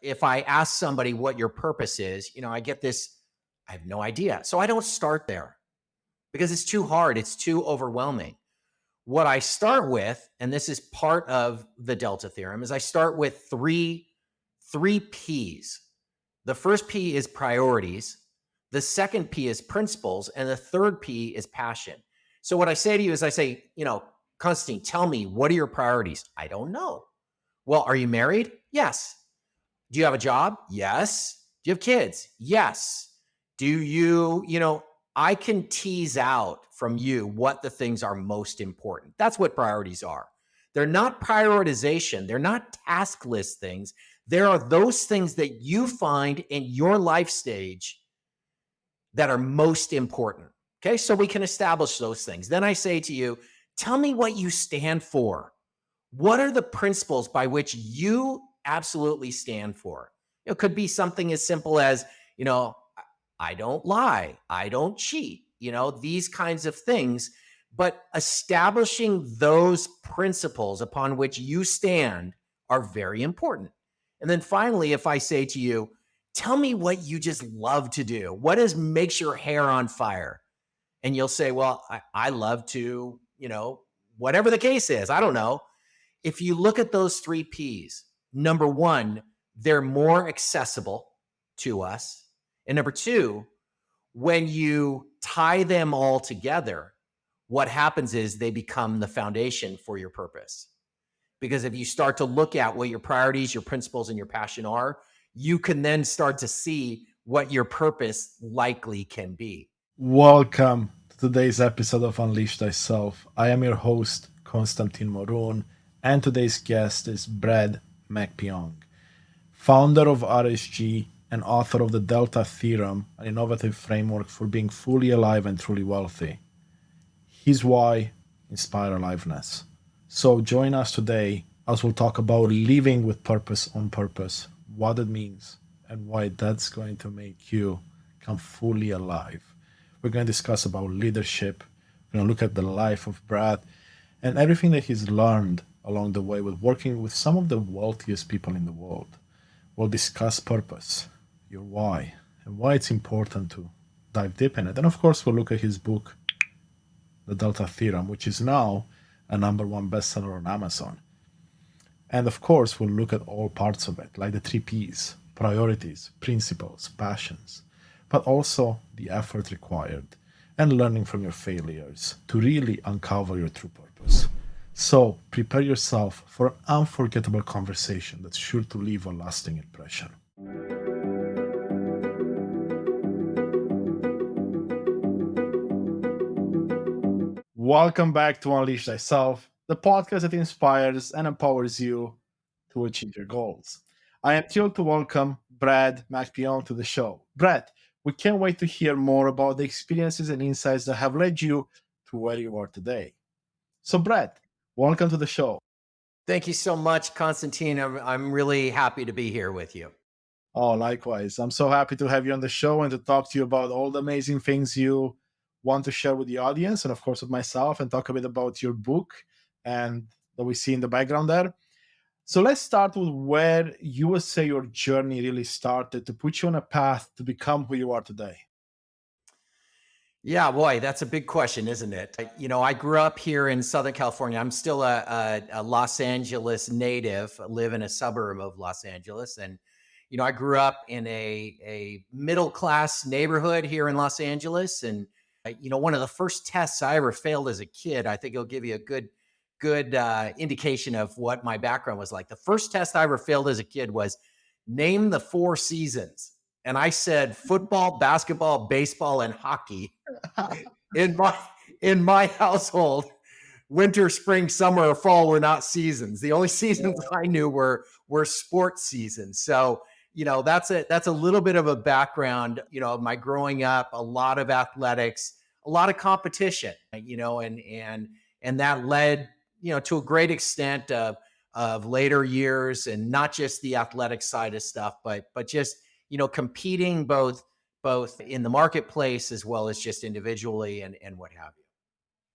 If I ask somebody what your purpose is, I get this, I have no idea. So I don't start there because it's too hard. It's too overwhelming. What I start with, and this is part of the Delta Theorem, is I start with three P's. The first P is priorities. The second P is principles. And the third P is passion. So what I say to you is I say, Constantine, tell me, what are your priorities? I don't know. Well, are you married? Yes. Do you have a job? Yes. Do you have kids? Yes. Do you, I can tease out from you what the things are most important. That's what priorities are. They're not prioritization. They're not task list things. There are those things that you find in your life stage that are most important. Okay. So we can establish those things. Then I say to you, tell me what you stand for. What are the principles by which you absolutely stand for? It could be something as simple as, I don't lie, I don't cheat, these kinds of things. But establishing those principles upon which you stand are very important. And then finally, if I say to you, tell me what you just love to do, what makes your hair on fire? And you'll say, well, I love to, whatever the case is, I don't know. If you look at those three P's, number one, they're more accessible to us. And number two, when you tie them all together, what happens is they become the foundation for your purpose. Because if you start to look at what your priorities, your principles, and your passion are, you can then start to see what your purpose likely can be. Welcome to today's episode of Unleash Thyself. I am your host, Constantine Morun, and today's guest is Bret Magpiong, founder of RSG and author of the Delta Theorem, an innovative framework for being fully alive and truly wealthy. His why: inspire aliveness. So join us today as we'll talk about living with purpose on purpose, what it means, and why that's going to make you come fully alive. We're going to discuss about leadership. We're going to look at the life of Bret and everything that he's learned along the way with working with some of the wealthiest people in the world. We'll discuss purpose, your why, and why it's important to dive deep in it. And of course, we'll look at his book, The Delta Theorem, which is now a number one bestseller on Amazon. And of course, we'll look at all parts of it, like the three P's: priorities, principles, passions, but also the effort required and learning from your failures to really uncover your true purpose. So prepare yourself for an unforgettable conversation that's sure to leave a lasting impression. Welcome back to Unleash Thyself, the podcast that inspires and empowers you to achieve your goals. I am thrilled to welcome Bret Magpiong to the show. Bret, we can't wait to hear more about the experiences and insights that have led you to where you are today. So, Bret, welcome to the show. Thank you so much, Constantine. I'm really happy to be here with you. Oh, likewise. I'm so happy to have you on the show and to talk to you about all the amazing things you want to share with the audience and, of course, with myself, and talk a bit about your book and that we see in the background there. So let's start with where you would say your journey really started to put you on a path to become who you are today. Yeah, boy, that's a big question, isn't it? I grew up here in Southern California. I'm still a Los Angeles native. I live in a suburb of Los Angeles. And, I grew up in a middle class neighborhood here in Los Angeles. And, one of the first tests I ever failed as a kid, I think it'll give you a good indication of what my background was like. The first test I ever failed as a kid was name the four seasons. And I said football, basketball, baseball, and hockey. in my in my household, winter, spring, summer, or fall were not seasons. The only seasons I knew were sports seasons. So that's a little bit of a background. Of my growing up, a lot of athletics, a lot of competition. And that led to a great extent of later years, and not just the athletic side of stuff, but just competing both in the marketplace as well as just individually and what have you.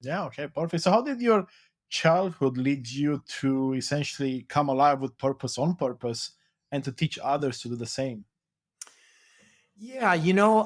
Yeah, okay, perfect. So, how did your childhood lead you to essentially come alive with purpose on purpose and to teach others to do the same? Yeah,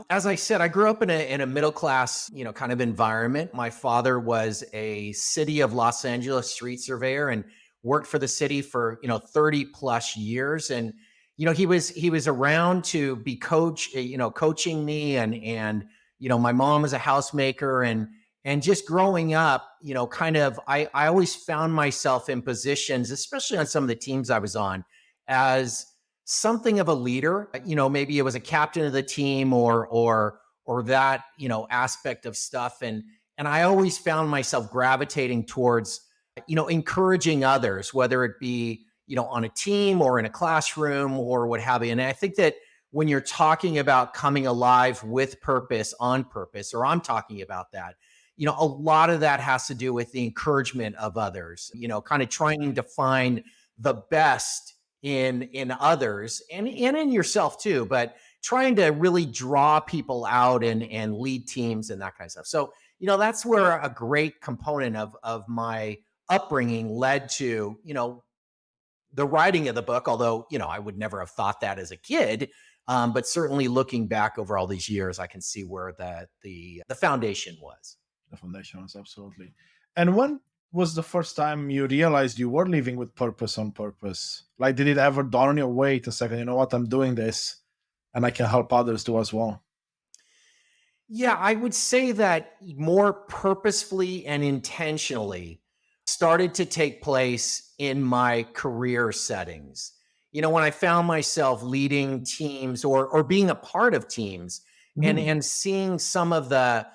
as I said, I grew up in a middle class, kind of environment. My father was a city of Los Angeles street surveyor and worked for the city for, 30 plus years. And, he was around to be coaching me and, my mom was a housemaker and just growing up, kind of I always found myself in positions, especially on some of the teams I was on, as something of a leader. Maybe it was a captain of the team or that, aspect of stuff. And I always found myself gravitating towards, encouraging others, whether it be, on a team or in a classroom or what have you. And I think that when you're talking about coming alive with purpose, on purpose, or I'm talking about that, a lot of that has to do with the encouragement of others, kind of trying to find the best in others and in yourself too, but trying to really draw people out and lead teams and that kind of stuff. So, that's where a great component of my upbringing led to, the writing of the book, although, I would never have thought that as a kid. But certainly looking back over all these years, I can see where the foundation was. The foundation was absolutely. And when was the first time you realized you were living with purpose on purpose? Like, did it ever dawn on your wait a second, you know what, I'm doing this and I can help others do as well? Yeah, I would say that more purposefully and intentionally started to take place in my career settings. When I found myself leading teams or being a part of teams Mhm. and seeing some of the,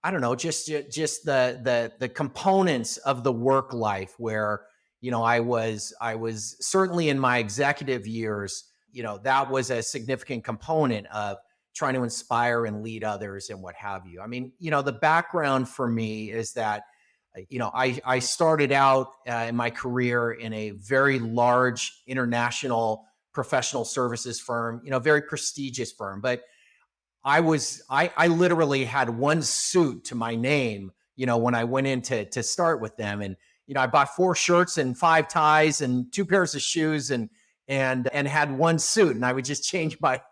I don't know, just the components of the work life where, I was certainly in my executive years, that was a significant component of trying to inspire and lead others and what have you. I mean, the background for me is that, I started out in my career in a very large international professional services firm, very prestigious firm, but I literally had one suit to my name, when I went in to start with them. And, I bought 4 shirts and 5 ties and 2 pairs of shoes and had one suit. And I would just change my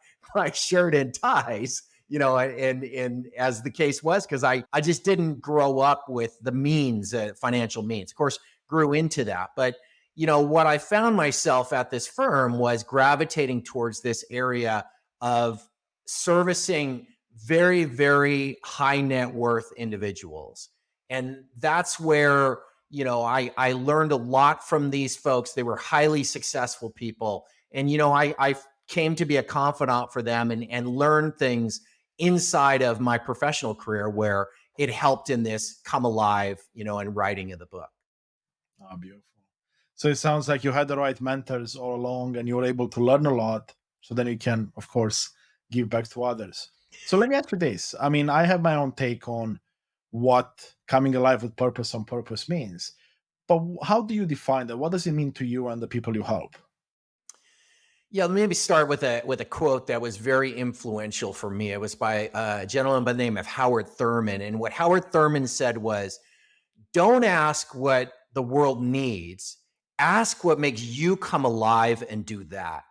shirt and ties, and as the case was, because I just didn't grow up with the means, financial means. Of course, grew into that. But what I found myself at this firm was gravitating towards this area of servicing very, very high net worth individuals. And that's where, I learned a lot from these folks. They were highly successful people. And, I came to be a confidant for them and learn things inside of my professional career where it helped in this come alive, and writing of the book. Ah, beautiful. So it sounds like you had the right mentors all along and you were able to learn a lot. So then you can, of course, give back to others. So let me ask you this. I mean, I have my own take on what coming alive with purpose on purpose means. But how do you define that? What does it mean to you and the people you help? Yeah, let me maybe start with a quote that was very influential for me. It was by a gentleman by the name of Howard Thurman. And what Howard Thurman said was, don't ask what the world needs. Ask what makes you come alive and do that.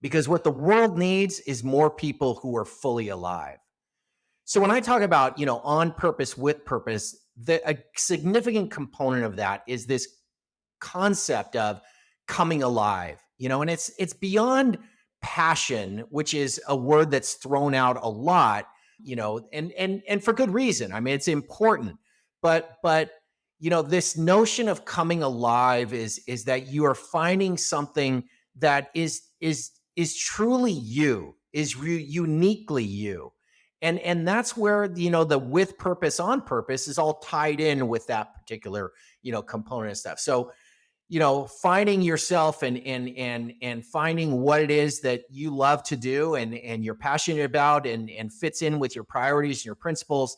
Because what the world needs is more people who are fully alive. So when I talk about, on purpose, with purpose, a significant component of that is this concept of coming alive, and it's beyond passion, which is a word that's thrown out a lot, and for good reason. I mean, it's important, but this notion of coming alive is that you are finding something that is truly you, uniquely you. And that's where, the with purpose on purpose is all tied in with that particular, component of stuff. So, finding yourself and finding what it is that you love to do and you're passionate about and fits in with your priorities and your principles,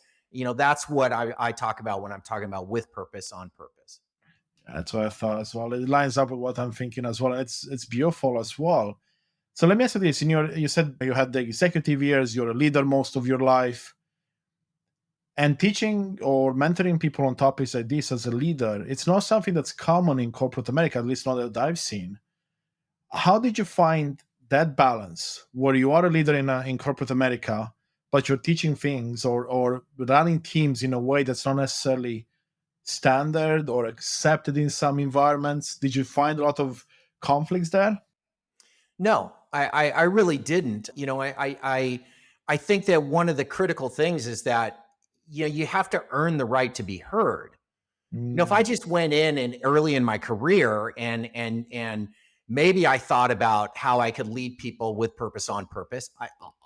that's what I talk about when I'm talking about with purpose on purpose. That's what I thought as well. It lines up with what I'm thinking as well. It's beautiful as well. So let me ask you this: you said you had the executive years. You're a leader most of your life, and teaching or mentoring people on topics like this as a leader, it's not something that's common in corporate America, at least not that I've seen. How did you find that balance where you are a leader in corporate America, but you're teaching things or running teams in a way that's not necessarily standard or accepted in some environments? Did you find a lot of conflicts there? No, I really didn't. I think that one of the critical things is that you have to earn the right to be heard. If I Mm, just went in and early in my career and maybe I thought about how I could lead people with purpose on purpose.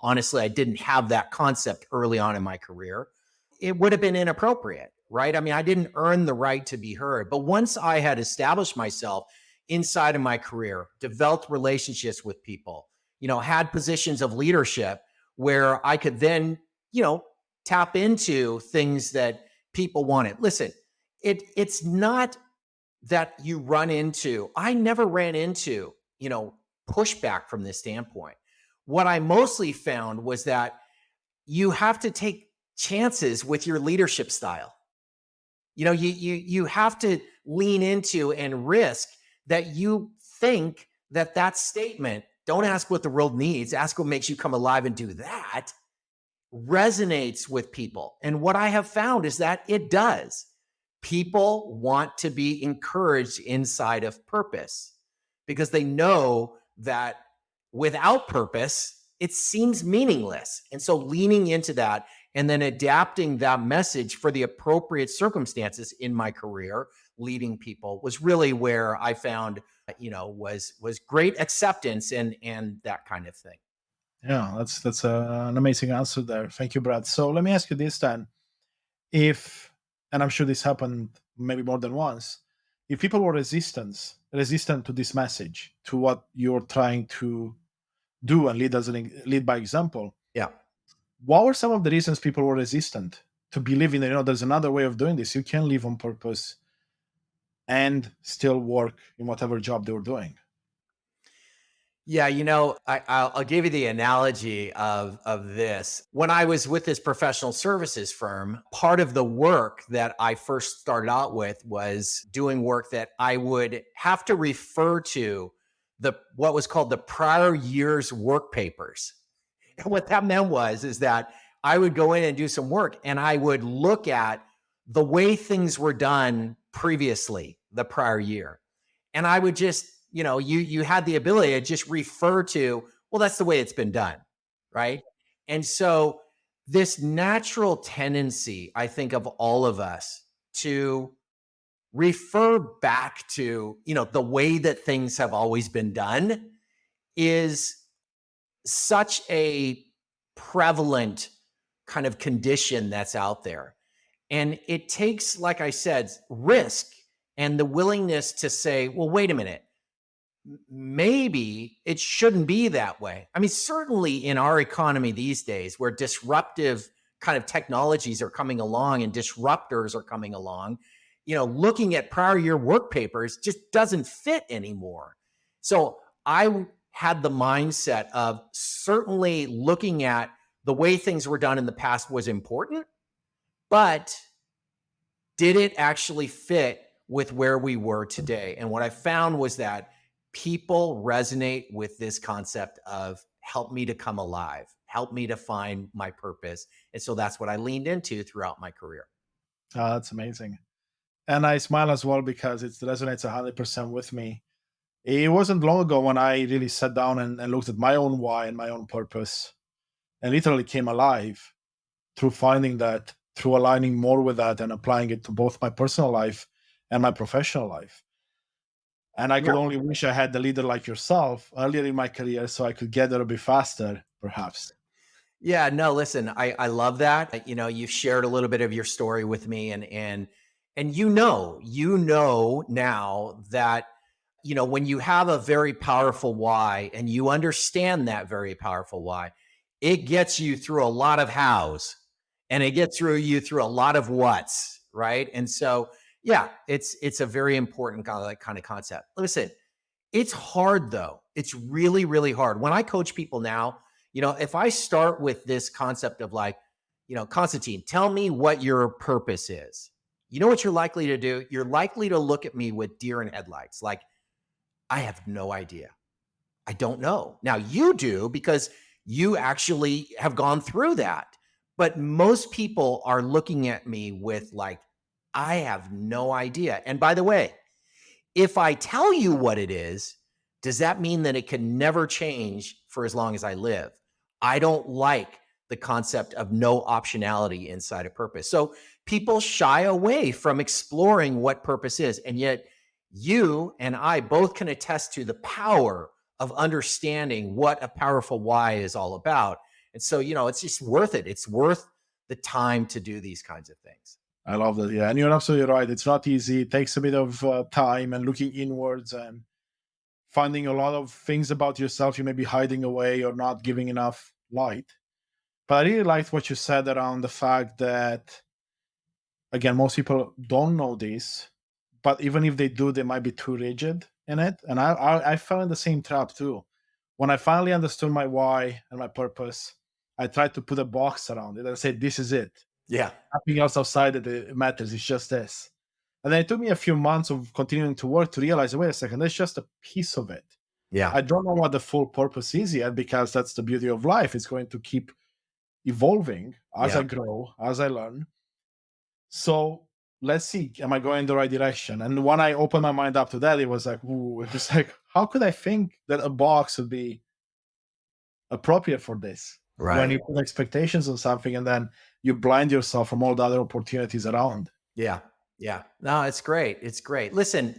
Honestly, I didn't have that concept early on in my career. It would have been inappropriate, right? I mean, I didn't earn the right to be heard. But once I had established myself inside of my career, developed relationships with people, had positions of leadership where I could then, you know, tap into things that people wanted. Listen, it's not that you run into, I never ran into, pushback from this standpoint. What I mostly found was that you have to take chances with your leadership style. You have to lean into and risk that you think that statement, don't ask what the world needs, ask what makes you come alive and do that, resonates with people. And what I have found is that it does. People want to be encouraged inside of purpose because they know that without purpose, it seems meaningless. And so leaning into that and then adapting that message for the appropriate circumstances in my career, leading people was really where I found, was great acceptance and that kind of thing. yeah, an amazing answer there. Thank you, Brad. So let me ask you this then: if, and I'm sure this happened maybe more than once, if people were resistant to this message, to what you're trying to do and lead by example, Yeah. what were some of the reasons people were resistant to believing that there's another way of doing this? You can live on purpose and still work in whatever job they were doing. Yeah, I'll give you the analogy of this. When I was with this professional services firm, part of the work that I first started out with was doing work that I would have to refer to the what was called the prior year's work papers. And what that meant is that I would go in and do some work and I would look at the way things were done previously the prior year. And I would just, you had the ability to just refer to, well, that's the way it's been done. Right. And so this natural tendency, I think, of all of us to refer back to, the way that things have always been done is such a prevalent kind of condition that's out there. And it takes, like I said, risk and the willingness to say, well, wait a minute, maybe it shouldn't be that way. I mean, certainly in our economy these days, where disruptive kind of technologies are coming along and disruptors are coming along, looking at prior year work papers just doesn't fit anymore. So I had the mindset of certainly looking at the way things were done in the past was important, but did it actually fit with where we were today? And what I found was that people resonate with this concept of help me to come alive, help me to find my purpose. And so that's what I leaned into throughout my career. That's amazing. And I smile as well because it resonates 100% with me. It wasn't long ago when I really sat down and looked at my own why and my own purpose and literally came alive through finding that, through aligning more with that and applying it to both my personal life and my professional life. And I could Yeah. only wish I had a leader like yourself earlier in my career so I could get there a bit faster, perhaps. Yeah, no, listen, I love that. You've shared a little bit of your story with me and you know now that when you have a very powerful why and you understand that very powerful why, it gets you through a lot of hows and it gets through you through a lot of whats, right? And so, yeah, it's a very important kind of concept. Listen, it's hard though. It's really, really hard. When I coach people now, if I start with this concept of like, Constantine, tell me what your purpose is. You know what you're likely to do? You're likely to look at me with deer in headlights. Like, I have no idea. I don't know. Now you do because you actually have gone through that. But most people are looking at me with like, I have no idea. And by the way, if I tell you what it is, does that mean that it can never change for as long as I live? I don't like the concept of no optionality inside of purpose. So people shy away from exploring what purpose is. And yet, you and I both can attest to the power of understanding what a powerful why is all about. And so, it's just worth it. It's worth the time to do these kinds of things. I love that. Yeah. And you're absolutely right. It's not easy. It takes a bit of time and looking inwards and finding a lot of things about yourself you may be hiding away or not giving enough light. But I really liked what you said around the fact that, again, most people don't know this, but even if they do, they might be too rigid in it. And I fell in the same trap too. When I finally understood my why and my purpose, I tried to put a box around it and say, this is it. Yeah. Nothing else outside it matters. It's just this. And then it took me a few months of continuing to work to realize, wait a second, that's just a piece of it. Yeah. I don't know what the full purpose is yet, because that's the beauty of life. It's going to keep evolving as I grow, as I learn. So let's see, am I going in the right direction? And when I opened my mind up to that, it was like, ooh, it was like, how could I think that a box would be appropriate for this? Right. When you put expectations on something and then you blind yourself from all the other opportunities around. Yeah. Yeah. No, it's great. It's great. Listen,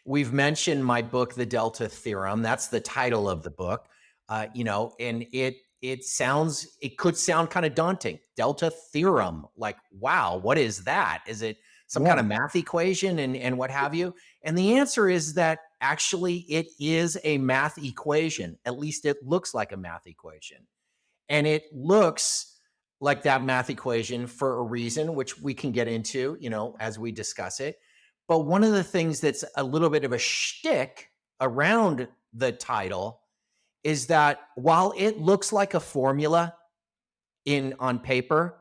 we've mentioned my book, The Delta Theorem. That's the title of the book. And it could sound kind of daunting. Delta Theorem, like, wow, what is that? Is it some kind of math equation and what have you? And the answer is that actually it is a math equation. At least it looks like a math equation. And it looks like that math equation for a reason, which we can get into, as we discuss it. But one of the things that's a little bit of a shtick around the title is that while it looks like a formula on paper,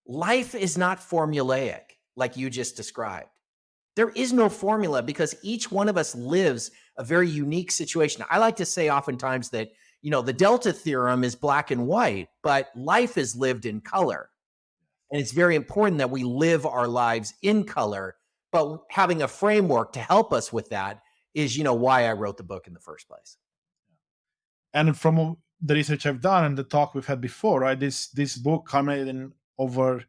life is not formulaic like you just described. There is no formula because each one of us lives a very unique situation. I like to say oftentimes that the Delta Theorem is black and white, but life is lived in color. And it's very important that we live our lives in color, but having a framework to help us with that is, why I wrote the book in the first place. And from the research I've done and the talk we've had before, right, this book culminated in over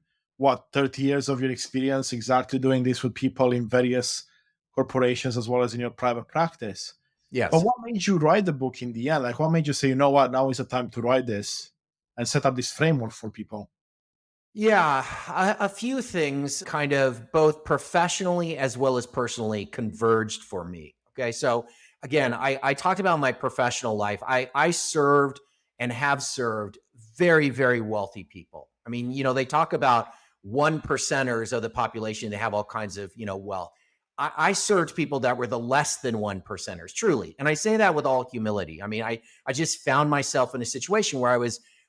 30 years of your experience exactly doing this with people in various corporations as well as in your private practice. Yes. But what made you write the book in the end? Like, what made you say, you know what, now is the time to write this and set up this framework for people? Yeah, a few things kind of both professionally as well as personally converged for me. Okay. So again, I talked about my professional life. I served and have served very, very wealthy people. I mean, they talk about 1%ers of the population that have all kinds of, wealth. I served people that were the less than 1%ers, truly. And I say that with all humility. I mean, I just found myself in a situation where I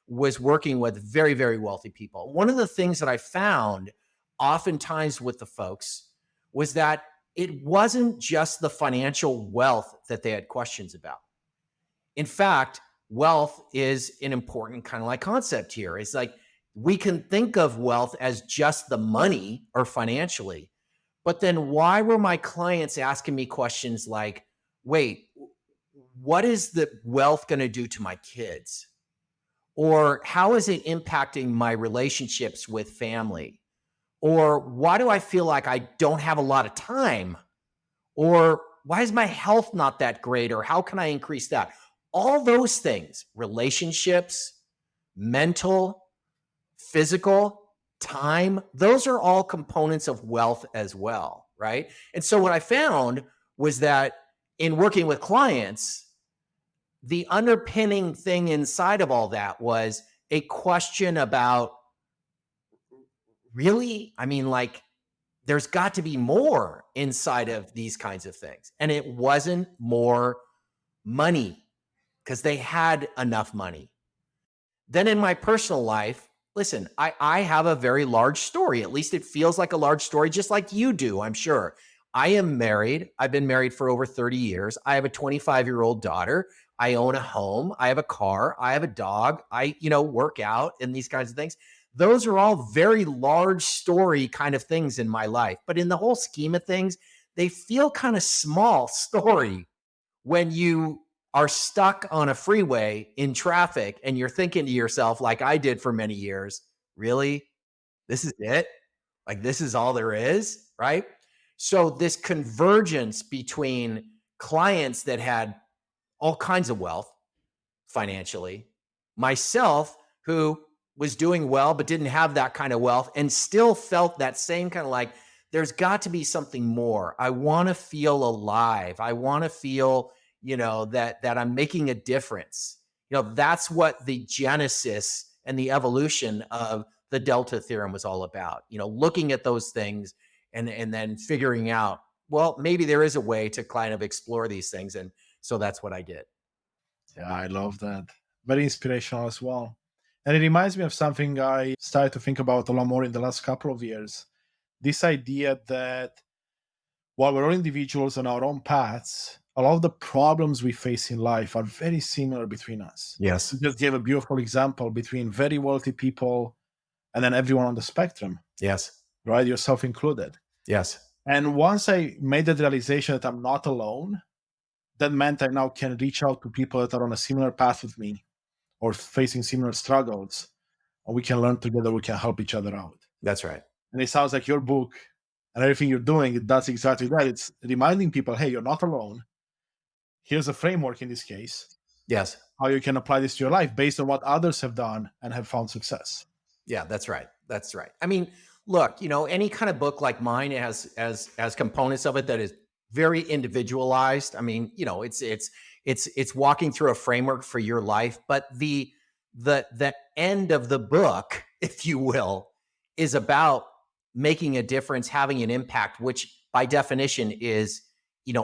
was working with very, very wealthy people. One of the things that I found oftentimes with the folks was that it wasn't just the financial wealth that they had questions about. In fact, wealth is an important kind of like concept here. It's like we can think of wealth as just the money or financially, but then why were my clients asking me questions like, wait, what is the wealth going to do to my kids? Or how is it impacting my relationships with family? Or why do I feel like I don't have a lot of time? Or why is my health not that great? Or how can I increase that? All those things, relationships, mental, physical, time, those are all components of wealth as well, right? And so what I found was that in working with clients, the underpinning thing inside of all that was a question about, really? I mean, like, there's got to be more inside of these kinds of things. And it wasn't more money because they had enough money. Then in my personal life, listen, I have a very large story. At least it feels like a large story, just like you do, I'm sure. I am married. I've been married for over 30 years. I have a 25-year-old daughter. I own a home. I have a car. I have a dog. I, work out and these kinds of things. Those are all very large story kind of things in my life. But in the whole scheme of things, they feel kind of small story when you are stuck on a freeway in traffic and you're thinking to yourself, like I did for many years, really? This is it? Like, this is all there is, right? So, this convergence between clients that had all kinds of wealth financially, myself, who was doing well, but didn't have that kind of wealth and still felt that same kind of like, there's got to be something more. I want to feel alive. I want to feel, that I'm making a difference. That's what the genesis and the evolution of the Delta Theorem was all about. Looking at those things and then figuring out, well, maybe there is a way to kind of explore these things. And so that's what I did. Yeah, I love that. Very inspirational as well. And it reminds me of something I started to think about a lot more in the last couple of years. This idea that while we're all individuals on our own paths, a lot of the problems we face in life are very similar between us. Yes. You just gave a beautiful example between very wealthy people and then everyone on the spectrum, Yes. right? Yourself included. Yes. And once I made that realization that I'm not alone, that meant I now can reach out to people that are on a similar path with me or facing similar struggles, and we can learn together, we can help each other out. That's right. And it sounds like your book and everything you're doing, it does exactly that. It's reminding people, hey, you're not alone. Here's a framework in this case, Yes. how you can apply this to your life based on what others have done and have found success. Yeah, that's right. That's right. I mean, look, any kind of book like mine has components of it that is very individualized. I mean, it's walking through a framework for your life, but the end of the book, if you will, is about making a difference, having an impact, which by definition is,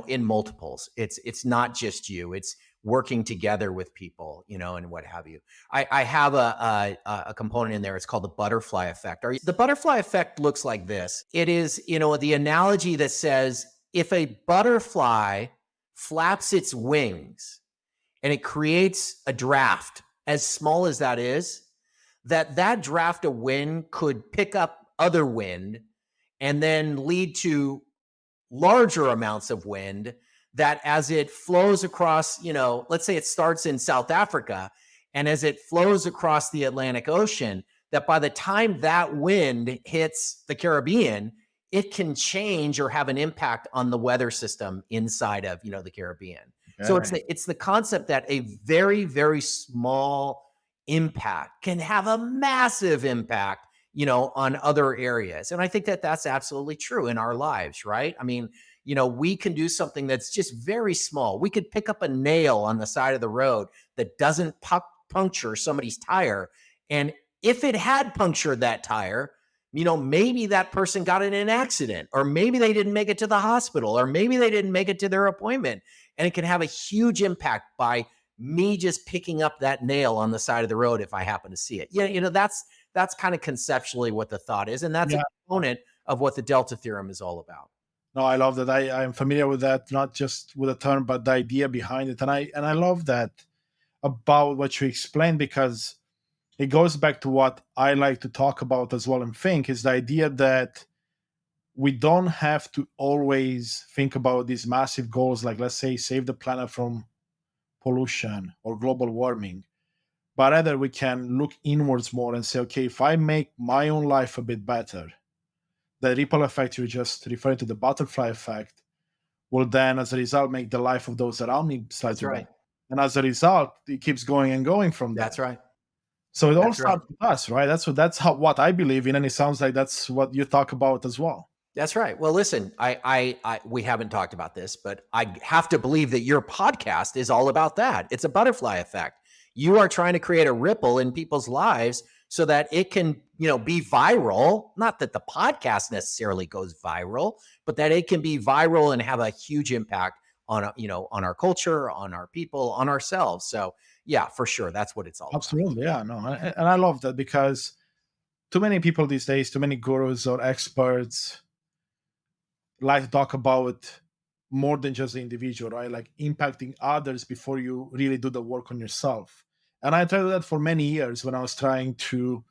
in multiples. It's not just you. It's working together with people, and what have you. I have a component in there. It's called the butterfly effect. The butterfly effect looks like this. It is, the analogy that says if a butterfly flaps its wings and it creates a draft, as small as that is, that draft of wind could pick up other wind and then lead to larger amounts of wind that as it flows across, let's say it starts in South Africa, and as it flows across the Atlantic Ocean, that by the time that wind hits the Caribbean, it can change or have an impact on the weather system inside of, the Caribbean. Okay. So it's the concept that a very, very small impact can have a massive impact, on other areas. And I think that that's absolutely true in our lives, right? I mean, we can do something that's just very small. We could pick up a nail on the side of the road that doesn't puncture somebody's tire. And if it had punctured that tire, maybe that person got in an accident, or maybe they didn't make it to the hospital, or maybe they didn't make it to their appointment. And it can have a huge impact by me just picking up that nail on the side of the road if I happen to see it. That's kind of conceptually what the thought is. And that's a component of what the Delta Theorem is all about. No, I love that. I'm familiar with that, not just with the term, but the idea behind it. And I love that about what you explained, because it goes back to what I like to talk about as well and think, is the idea that we don't have to always think about these massive goals, like, let's say, save the planet from pollution or global warming, but rather we can look inwards more and say, okay, if I make my own life a bit better, the ripple effect you just referred to, the butterfly effect, will then, as a result, make the life of those around me slightly better. And as a result, it keeps going and going from there. That's right. So it all starts with us, right? That's what I believe in, and it sounds like that's what you talk about as well. That's right. Well, listen, we haven't talked about this, but I have to believe that your podcast is all about that. It's a butterfly effect. You are trying to create a ripple in people's lives so that it can, be viral. Not that the podcast necessarily goes viral, but that it can be viral and have a huge impact on, on our culture, on our people, on ourselves. So yeah, for sure. That's what it's all Absolutely. About. Yeah, no. And I love that, because too many people these days, too many gurus or experts, like to talk about more than just the individual, right? Like impacting others before you really do the work on yourself. And I tried to do that for many years when I was trying to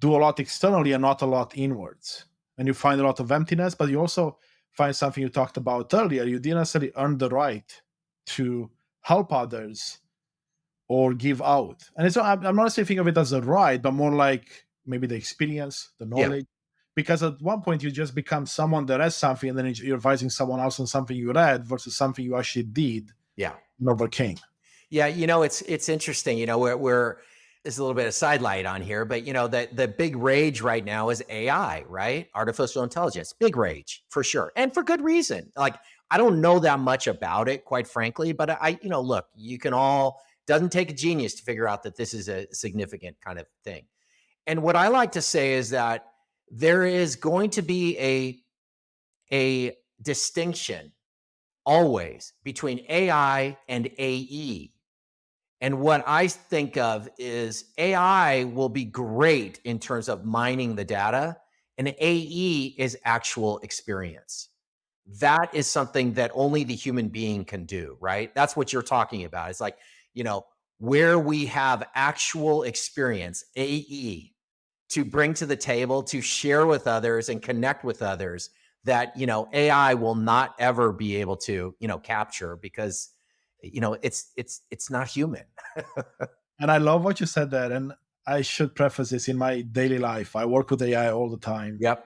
do a lot externally and not a lot inwards. And you find a lot of emptiness, but you also find something you talked about earlier. You didn't necessarily earn the right to help others or give out. And it's I'm not necessarily thinking of it as a right, but more like maybe the experience, the Yeah. knowledge. Because at one point you just become someone that has something, and then you're advising someone else on something you read versus something you actually did Yeah. and overcame. Yeah, it's interesting. We're there's a little bit of sidelight on here, but the big rage right now is AI, right? Artificial intelligence, big rage for sure, and for good reason. Like I don't know that much about it, quite frankly, but look, you can all doesn't take a genius to figure out that this is a significant kind of thing. And what I like to say is that there is going to be a distinction always between AI and AE. And what I think of is AI will be great in terms of mining the data, and AE is actual experience. That is something that only the human being can do, right? That's what you're talking about. It's like, where we have actual experience, AE, to bring to the table, to share with others and connect with others that, AI will not ever be able to, capture because, it's not human. And I love what you said there. And I should preface this: in my daily life, I work with AI all the time. Yep.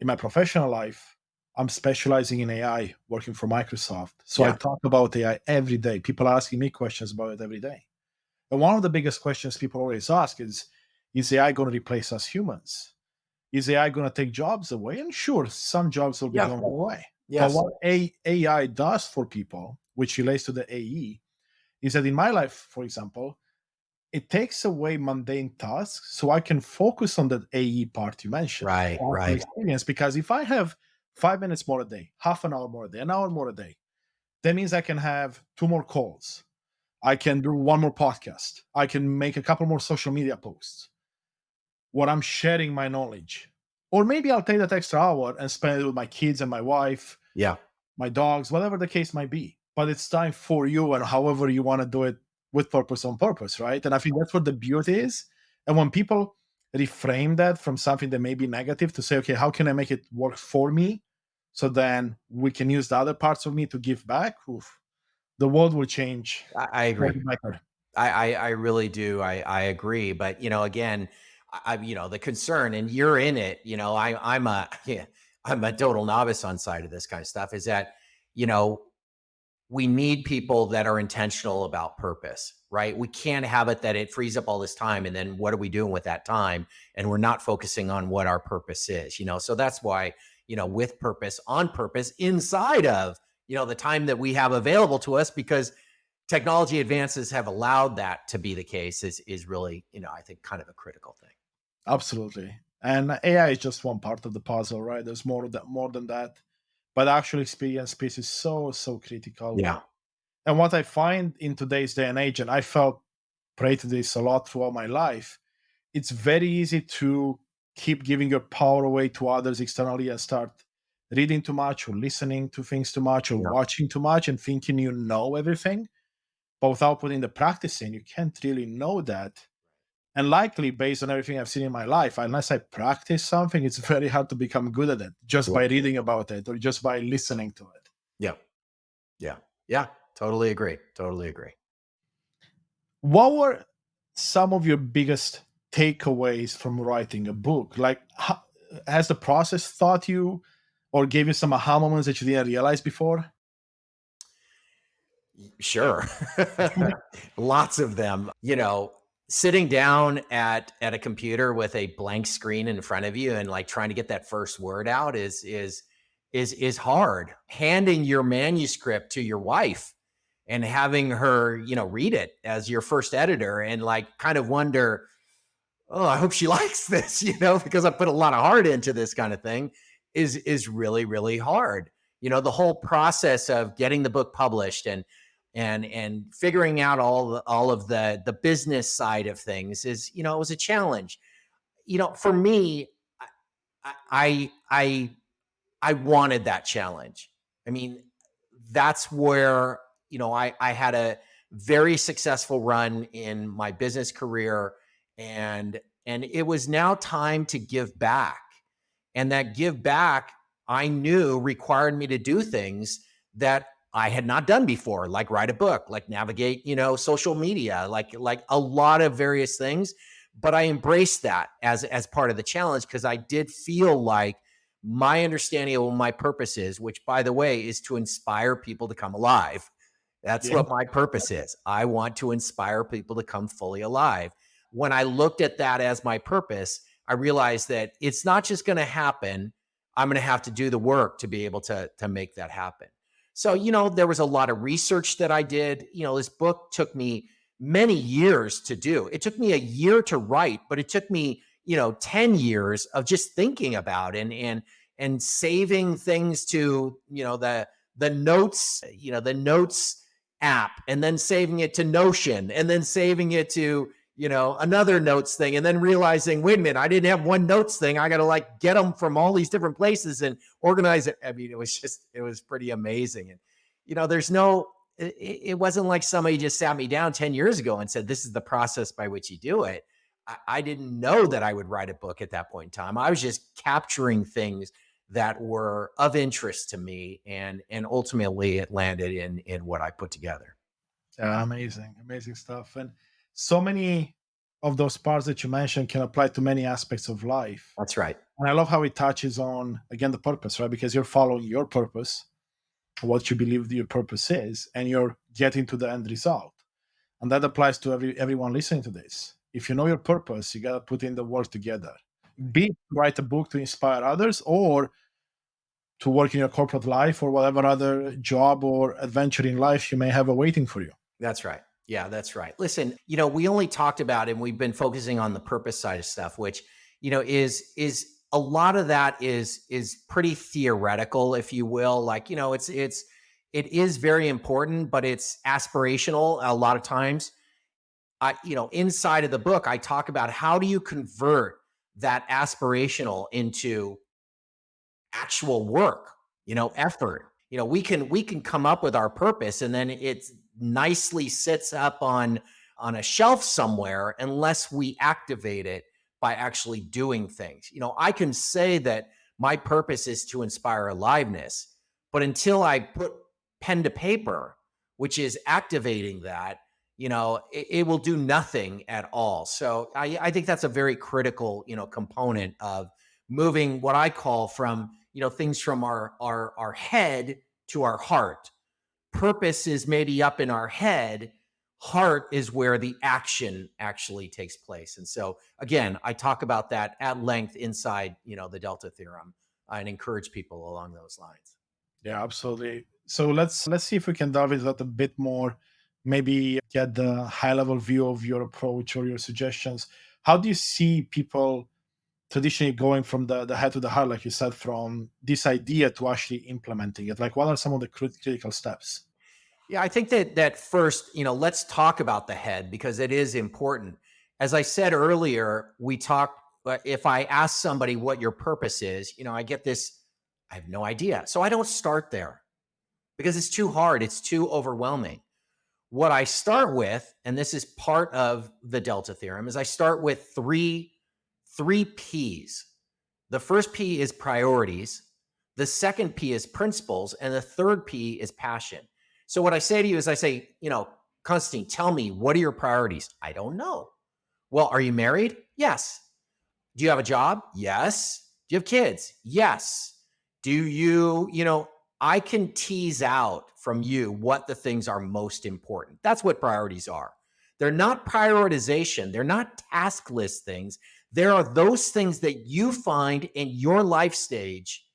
In my professional life, I'm specializing in AI, working for Microsoft. So I Yeah. talk about AI every day. People are asking me questions about it every day. And one of the biggest questions people always ask is AI going to replace us humans? Is AI going to take jobs away? And sure, some jobs will be Yeah. going away. But Yes. what AI does for people, which relates to the AE, is that in my life, for example, it takes away mundane tasks so I can focus on that AE part you mentioned, Right. awesome Right. experience. Because if I have 5 minutes more a day, half an hour more a day, an hour more a day, that means I can have two more calls. I can do one more podcast. I can make a couple more social media posts where I'm sharing my knowledge. Or maybe I'll take that extra hour and spend it with my kids and my wife, Yeah. my dogs, whatever the case might be. But it's time for you, and however you want to do it, with purpose, on purpose, right? And I think that's what the beauty is. And when people reframe that from something that may be negative to say, okay, how can I make it work for me? So then we can use the other parts of me to give back. Oof, the world will change I for agree. the better. I really do. I agree. But again, the concern, and you're in it. I'm a yeah, I'm a total novice on side of this kind of stuff. Is that you know we need people that are intentional about purpose, right? We can't have it that it frees up all this time, and then what are we doing with that time? And we're not focusing on what our purpose is. So that's why with purpose, on purpose, inside of the time that we have available to us, because technology advances have allowed that to be the case is really, I think kind of a critical thing. Absolutely. And AI is just one part of the puzzle, right? There's more than that. But actual experience piece is so critical. Yeah. And what I find in today's day and age, and I felt prey to this a lot throughout my life, it's very easy to keep giving your power away to others externally and start reading too much or listening to things too much or Yeah. watching too much and thinking you know everything. But without putting the practice in, you can't really know that. And likely, based on everything I've seen in my life, unless I practice something, it's very hard to become good at it just Yeah. by reading about it or just by listening to it. Yeah. Yeah. Yeah. Totally agree. Totally agree. What were some of your biggest takeaways from writing a book? Like, has the process taught you or gave you some aha moments that you didn't realize before? Sure. Lots of them. Sitting down at a computer with a blank screen in front of you and like trying to get that first word out is hard. Handing your manuscript to your wife and having her, read it as your first editor and like kind of wonder, oh, I hope she likes this, because I put a lot of heart into this kind of thing is really, really hard. The whole process of getting the book published and figuring out all of the business side of things is, it was a challenge. For me, I I wanted that challenge. I mean, that's where, I had a very successful run in my business career, and it was now time to give back. And that give back, I knew, required me to do things that I had not done before, like write a book, like navigate, social media, like a lot of various things. But I embraced that as part of the challenge, because I did feel like my understanding of what my purpose is, which, by the way, is to inspire people to come alive. That's Yeah. what my purpose is. I want to inspire people to come fully alive. When I looked at that as my purpose, I realized that it's not just going to happen. I'm going to have to do the work to be able to make that happen. So, there was a lot of research that I did. This book took me many years to do. It took me a year to write, but it took me, 10 years of just thinking about and saving things to, the notes, the notes app, and then saving it to Notion, and then saving it to, another notes thing, and then realizing, wait a minute, I didn't have one notes thing. I got to get them from all these different places and organize it. I mean, it was pretty amazing. And, it wasn't like somebody just sat me down 10 years ago and said, this is the process by which you do it. I didn't know that I would write a book at that point in time. I was just capturing things that were of interest to me, and ultimately it landed in what I put together. Yeah, amazing stuff. And so many of those parts that you mentioned can apply to many aspects of life. That's right. And I love how it touches on, again, the purpose, right? Because you're following your purpose, what you believe your purpose is, and you're getting to the end result. And that applies to everyone listening to this. If you know your purpose, you got to put in the work together. Be it to write a book to inspire others, or to work in your corporate life, or whatever other job or adventure in life you may have awaiting for you. That's right. Yeah, that's right. Listen, we only talked about, and we've been focusing on the purpose side of stuff, which, is a lot of that is pretty theoretical, if you will. Like, it is very important, but it's aspirational a lot of times. Inside of the book, I talk about how do you convert that aspirational into actual work, effort. We can come up with our purpose, and then it nicely sits up on a shelf somewhere unless we activate it by actually doing things. I can say that my purpose is to inspire aliveness, but until I put pen to paper, which is activating that, it will do nothing at all. So I think that's a very critical, component of moving what I call from, things from our head to our heart. Purpose is maybe up in our head. Heart is where the action actually takes place. And so again, I talk about that at length inside, the Delta Theorem, and encourage people along those lines. Yeah, absolutely. So let's see if we can dive into that a bit more. Maybe get the high level view of your approach or your suggestions. How do you see people traditionally going from the head to the heart, like you said, from this idea to actually implementing it? Like, what are some of the critical steps? Yeah, I think that first, let's talk about the head, because it is important. As I said earlier, we talked. If I ask somebody what your purpose is, I get this. I have no idea, so I don't start there because it's too hard. It's too overwhelming. What I start with, and this is part of the Delta Theorem, is I start with three P's. The first P is priorities. The second P is principles. And the third P is passion. So what I say to you is I say, Constantine, tell me, what are your priorities? I don't know. Well, are you married? Yes. Do you have a job? Yes. Do you have kids? Yes. Do you, I can tease out from you what the things are most important. That's what priorities are. They're not prioritization. They're not task list things. There are those things that you find in your life stage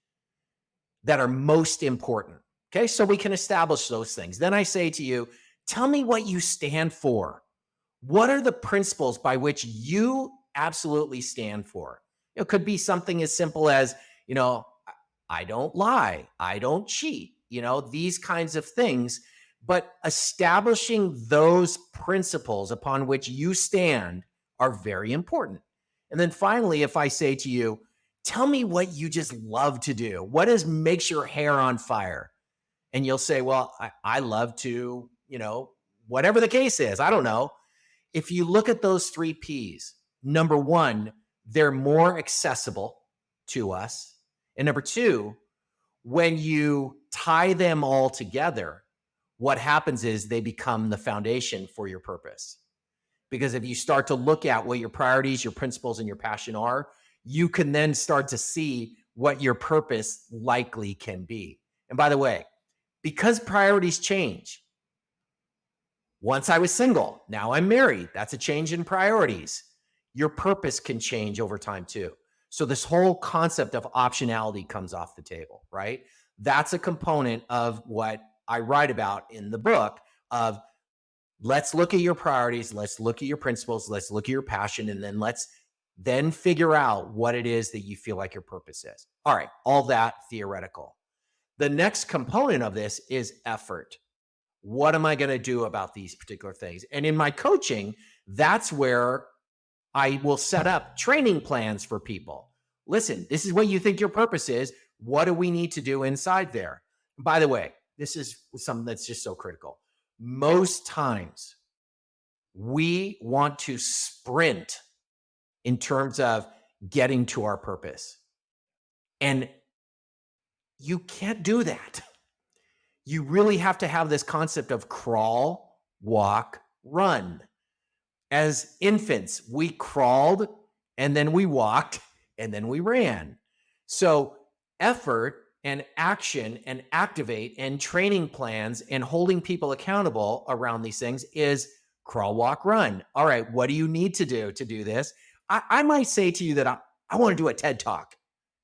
that are most important. Okay, so we can establish those things. Then I say to you, tell me what you stand for. What are the principles by which you absolutely stand for? It could be something as simple as, I don't lie, I don't cheat, these kinds of things. But establishing those principles upon which you stand are very important. And then finally, if I say to you, tell me what you just love to do. What makes your hair on fire? And you'll say, well, I love to, whatever the case is, I don't know. If you look at those 3 P's, number 1, they're more accessible to us. And number 2, when you tie them all together, what happens is they become the foundation for your purpose. Because if you start to look at what your priorities, your principles, and your passion are, you can then start to see what your purpose likely can be. And by the way, because priorities change. Once I was single, now I'm married. That's a change in priorities. Your purpose can change over time too. So this whole concept of optionality comes off the table, right? That's a component of what I write about in the book of let's look at your priorities, let's look at your principles, let's look at your passion, and then let's then figure out what it is that you feel like your purpose is. All right, all that theoretical. The next component of this is effort. What am I going to do about these particular things? And in my coaching, that's where I will set up training plans for people. Listen, this is what you think your purpose is. What do we need to do inside there? By the way, this is something that's just so critical. Most times, we want to sprint in terms of getting to our purpose. And you can't do that. You really have to have this concept of crawl, walk, run. As infants, we crawled and then we walked and then we ran. So effort and action and activate and training plans and holding people accountable around these things is crawl, walk, run. All right, what do you need to do this? I might say to you that I want to do a TED Talk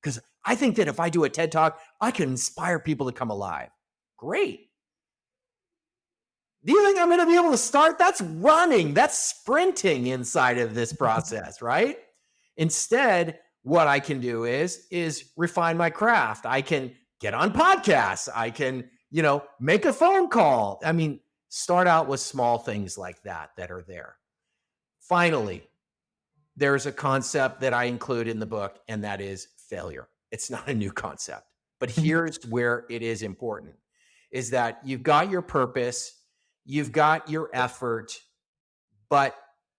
because I think that if I do a TED Talk, I can inspire people to come alive. Great. Do you think I'm going to be able to start? That's running. That's sprinting inside of this process, right? Instead, what I can do is refine my craft. I can get on podcasts. I can, make a phone call. I mean, start out with small things like that are there. Finally, there's a concept that I include in the book, and that is failure. It's not a new concept, but here's where it is important, is that you've got your purpose, you've got your effort, but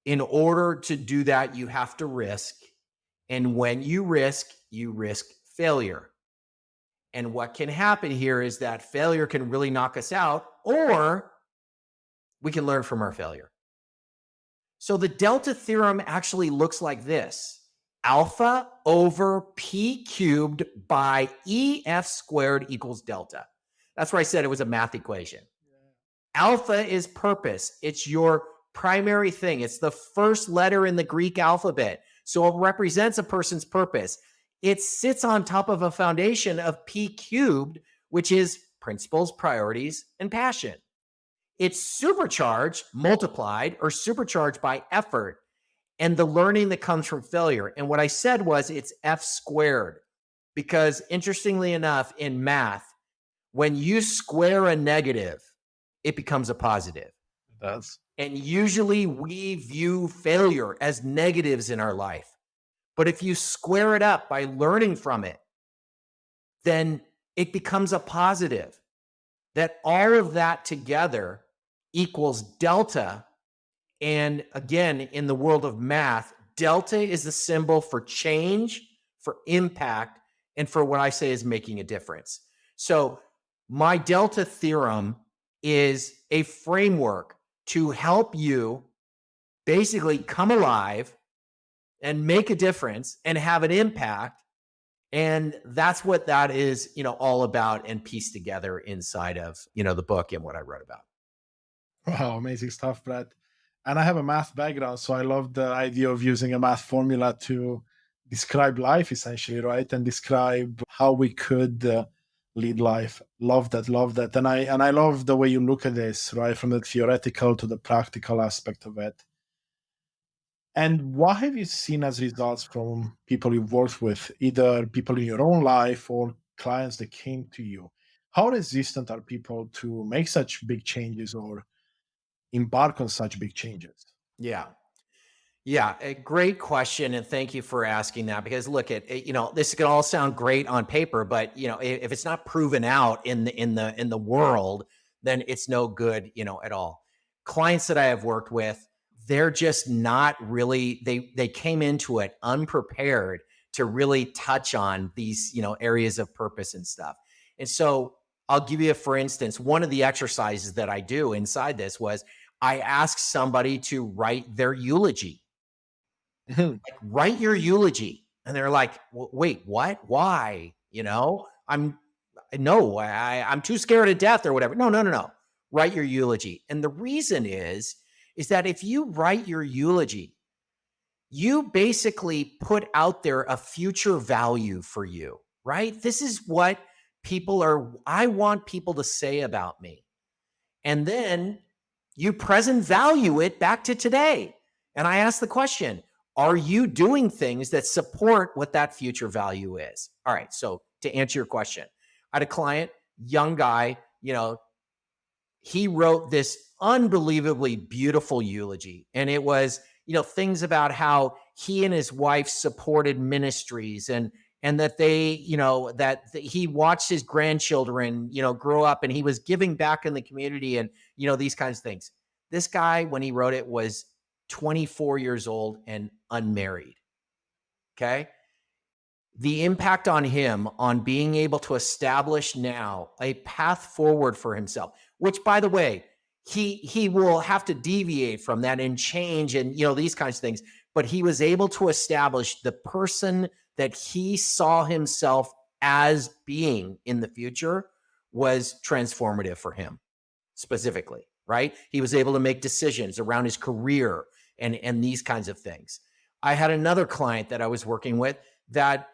in order to do that, you have to risk. And when you risk failure. And what can happen here is that failure can really knock us out, or we can learn from our failure. So the Delta Theorem actually looks like this: alpha over P cubed by EF squared equals delta. That's where I said it was a math equation. Alpha is purpose. It's your primary thing. It's the first letter in the Greek alphabet. So it represents a person's purpose. It sits on top of a foundation of P cubed, which is principles, priorities, and passion. It's supercharged, multiplied, or supercharged by effort and the learning that comes from failure. And what I said was it's F squared, because interestingly enough, in math, when you square a negative, it becomes a positive. It does. And usually we view failure as negatives in our life. But if you square it up by learning from it, then it becomes a positive. That all of that together equals delta. And again, in the world of math, delta is the symbol for change, for impact, and for what I say is making a difference. So my Delta Theorem is a framework to help you basically come alive and make a difference and have an impact. And that's what that is, all about and pieced together inside of, the book and what I wrote about. Wow, amazing stuff, Brett. And I have a math background, so I love the idea of using a math formula to describe life, essentially, right? And describe how we could lead life. Love that, love that. And I love the way you look at this, right? From the theoretical to the practical aspect of it. And what have you seen as results from people you've worked with, either people in your own life or clients that came to you? How resistant are people to make such big changes or embark on such big changes? Yeah. Yeah, a great question, and thank you for asking that. Because look, this can all sound great on paper, but if it's not proven out in the world, then it's no good, at all. Clients that I have worked with, they're just not really. They came into it unprepared to really touch on these, areas of purpose and stuff. And so I'll give you, for instance, one of the exercises that I do inside this was I ask somebody to write their eulogy, like, write your eulogy. And they're like, Wait, what? Why? I'm no, I'm too scared to death or whatever." No, no, no, no. Write your eulogy. And the reason is that if you write your eulogy, you basically put out there a future value for you, right? This is what I want people to say about me. And then you present value it back to today. And I ask the question, are you doing things that support what that future value is? All right. So to answer your question, I had a client, young guy, he wrote this unbelievably beautiful eulogy. And it was, things about how he and his wife supported ministries, and that he watched his grandchildren, grow up, and he was giving back in the community, and, these kinds of things. This guy, when he wrote it, was 24 years old and unmarried. Okay. The impact on him on being able to establish now a path forward for himself, which, by the way, he will have to deviate from that and change, and these kinds of things, but he was able to establish the person that he saw himself as being in the future was transformative for him specifically, right? He was able to make decisions around his career and these kinds of things. I had another client that I was working with that,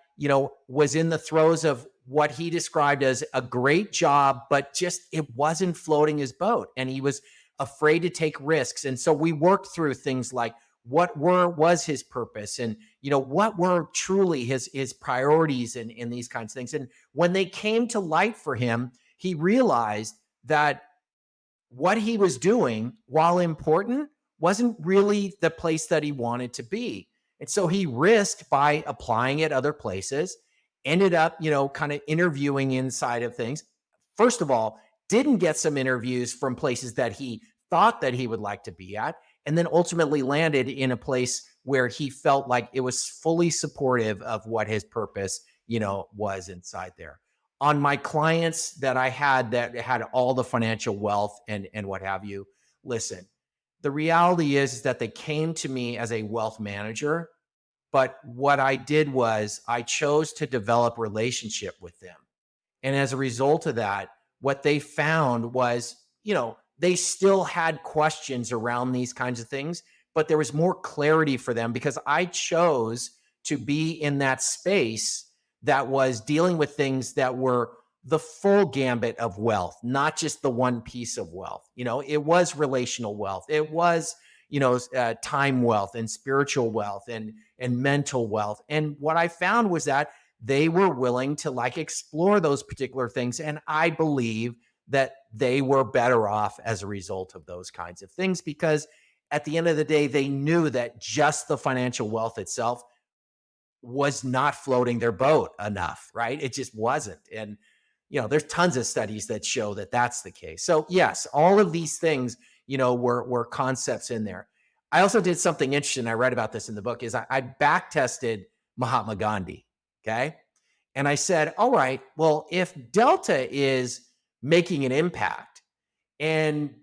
was in the throes of what he described as a great job, but just it wasn't floating his boat, and he was afraid to take risks. And so we worked through things like was his purpose, and what were truly his priorities, and these kinds of things. And when they came to light for him, he realized that what he was doing, while important, wasn't really the place that he wanted to be. And so he risked by applying at other places, ended up, kind of interviewing inside of things. First of all, didn't get some interviews from places that he thought that he would like to be at, and then ultimately landed in a place where he felt like it was fully supportive of what his purpose, was inside there. On my clients that I had that had all the financial wealth and what have you, listen, the reality is that they came to me as a wealth manager, but what I did was I chose to develop relationship with them. And as a result of that, what they found was, they still had questions around these kinds of things, but there was more clarity for them because I chose to be in that space that was dealing with things that were the full gambit of wealth, not just the one piece of wealth. It was relational wealth. It was, time wealth and spiritual wealth and mental wealth. And what I found was that they were willing to explore those particular things. And I believe that they were better off as a result of those kinds of things, because at the end of the day, they knew that just the financial wealth itself was not floating their boat enough, right? It just wasn't. And, there's tons of studies that show that that's the case. So yes, all of these things, were concepts in there. I also did something interesting. I read about this in the book, is I back tested Mahatma Gandhi. Okay. And I said, all right, well, if Delta is making an impact, and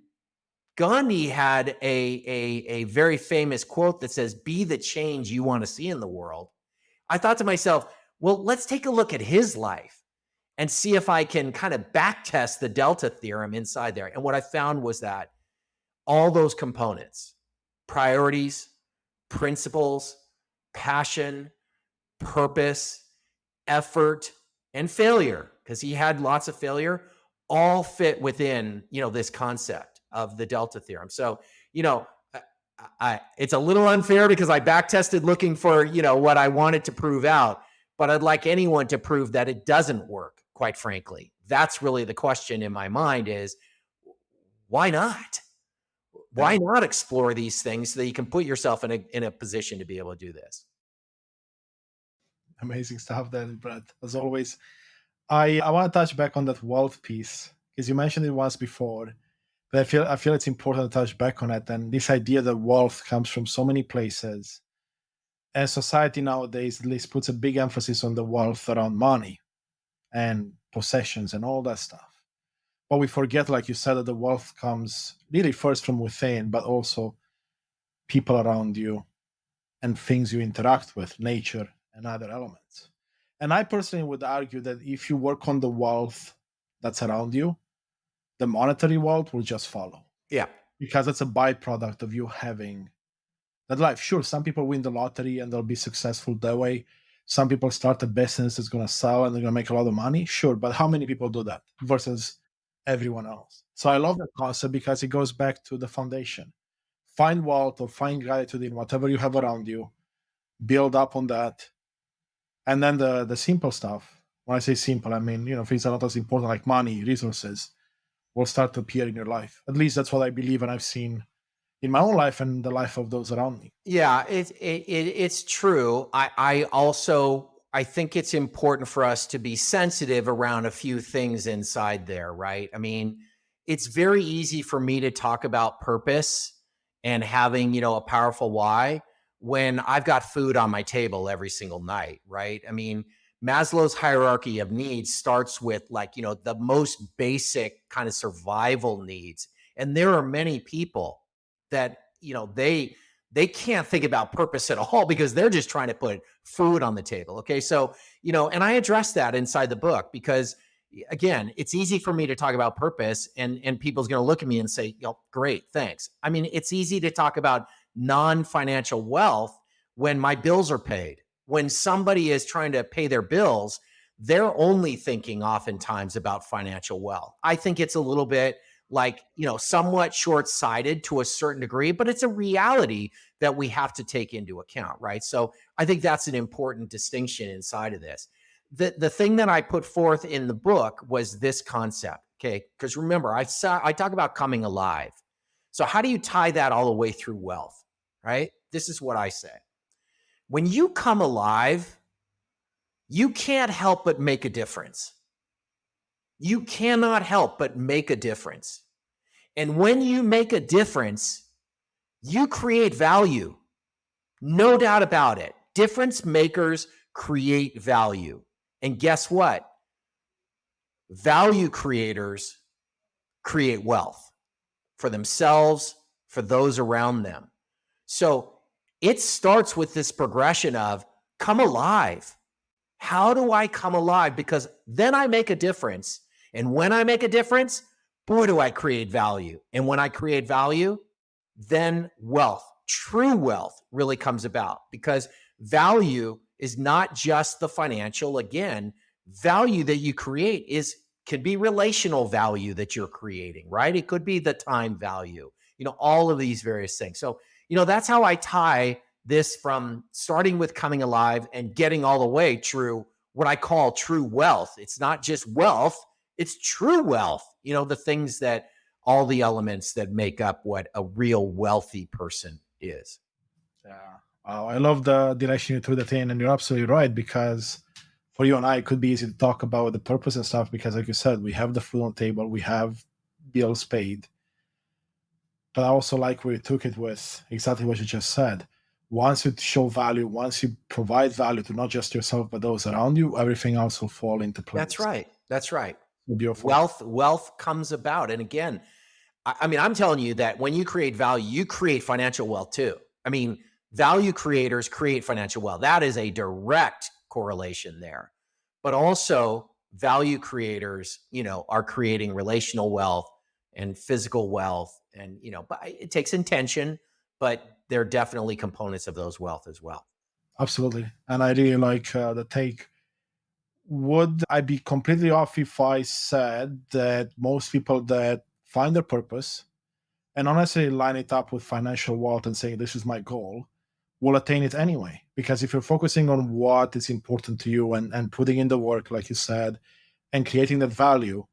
Gandhi had a very famous quote that says, "Be the change you want to see in the world." I thought to myself, well, let's take a look at his life and see if I can kind of back test the Delta theorem inside there. And what I found was that all those components, priorities, principles, passion, purpose, effort, and failure, because he had lots of failure, all fit within, this concept of the Delta theorem. So, it's a little unfair because I back tested looking for, what I wanted to prove out, but I'd like anyone to prove that it doesn't work, quite frankly. That's really the question in my mind, is why not? Why not explore these things so that you can put yourself in a position to be able to do this? Amazing stuff there, Brett. As always, I want to touch back on that wealth piece because you mentioned it once before, but I feel it's important to touch back on it. And this idea that wealth comes from so many places, and society nowadays at least puts a big emphasis on the wealth around money and possessions and all that stuff. But we forget, like you said, that the wealth comes really first from within, but also people around you and things you interact with, nature and other elements. And I personally would argue that if you work on the wealth that's around you, the monetary wealth will just follow Yeah. because it's a byproduct of you having that life. Sure, some people win the lottery and they'll be successful that way. Some people start a business that's going to sell and they're going to make a lot of money. Sure, but how many people do that versus everyone else? So I love that concept because it goes back to the foundation. Find wealth or find gratitude in whatever you have around you, build up on that. And then the simple stuff. When I say simple, I mean, things are not as important like money, resources will start to appear in your life. At least that's what I believe and I've seen in my own life and the life of those around me. Yeah, it's true. I think it's important for us to be sensitive around a few things inside there, right? I mean, it's very easy for me to talk about purpose and having, a powerful why when I've got food on my table every single night, right? I mean, Maslow's hierarchy of needs starts with like, the most basic kind of survival needs. And there are many people that, they can't think about purpose at all because they're just trying to put food on the table. Okay. So, and I address that inside the book because again, it's easy for me to talk about purpose and people's going to look at me and say, great, thanks. I mean, it's easy to talk about non-financial wealth when my bills are paid. When somebody is trying to pay their bills, they're only thinking oftentimes about financial wealth. I think it's a little bit like, somewhat short-sighted to a certain degree, but it's a reality that we have to take into account, right? So I think that's an important distinction inside of this. The thing that I put forth in the book was this concept, okay? Because remember, I talk about coming alive. So how do you tie that all the way through wealth, right? This is what I say. When you come alive, you can't help but make a difference. You cannot help but make a difference. And when you make a difference, you create value. No doubt about it. Difference makers create value. And guess what? Value creators create wealth for themselves, for those around them. So it starts with this progression of come alive. How do I come alive? Because then I make a difference. And when I make a difference, boy, do I create value. And when I create value, then wealth, true wealth really comes about because value is not just the financial. Again, value that you create can be relational value that you're creating, right? It could be the time value, all of these various things. So, that's how I tie this from starting with coming alive and getting all the way through what I call true wealth. It's not just wealth, it's true wealth, the things that all the elements that make up what a real wealthy person is. Yeah. Wow, I love the direction you threw that in, and you're absolutely right because for you and I, it could be easy to talk about the purpose and stuff because, like you said, we have the food on the table, we have bills paid. But I also like where you took it with exactly what you just said. Once you show value, once you provide value to not just yourself but those around you, everything else will fall into place. That's right. That's right. Beautiful. Wealth comes about, and again, I mean, I'm telling you that when you create value, you create financial wealth too. I mean, value creators create financial wealth. That is a direct correlation there. But also, value creators, are creating relational wealth and physical wealth, and but it takes intention, but there are definitely components of those wealth as well. Absolutely, and I really like the take. Would I be completely off if I said that most people that find their purpose and honestly line it up with financial wealth and saying this is my goal will attain it anyway? Because if you're focusing on what is important to you and putting in the work, like you said, and creating that value,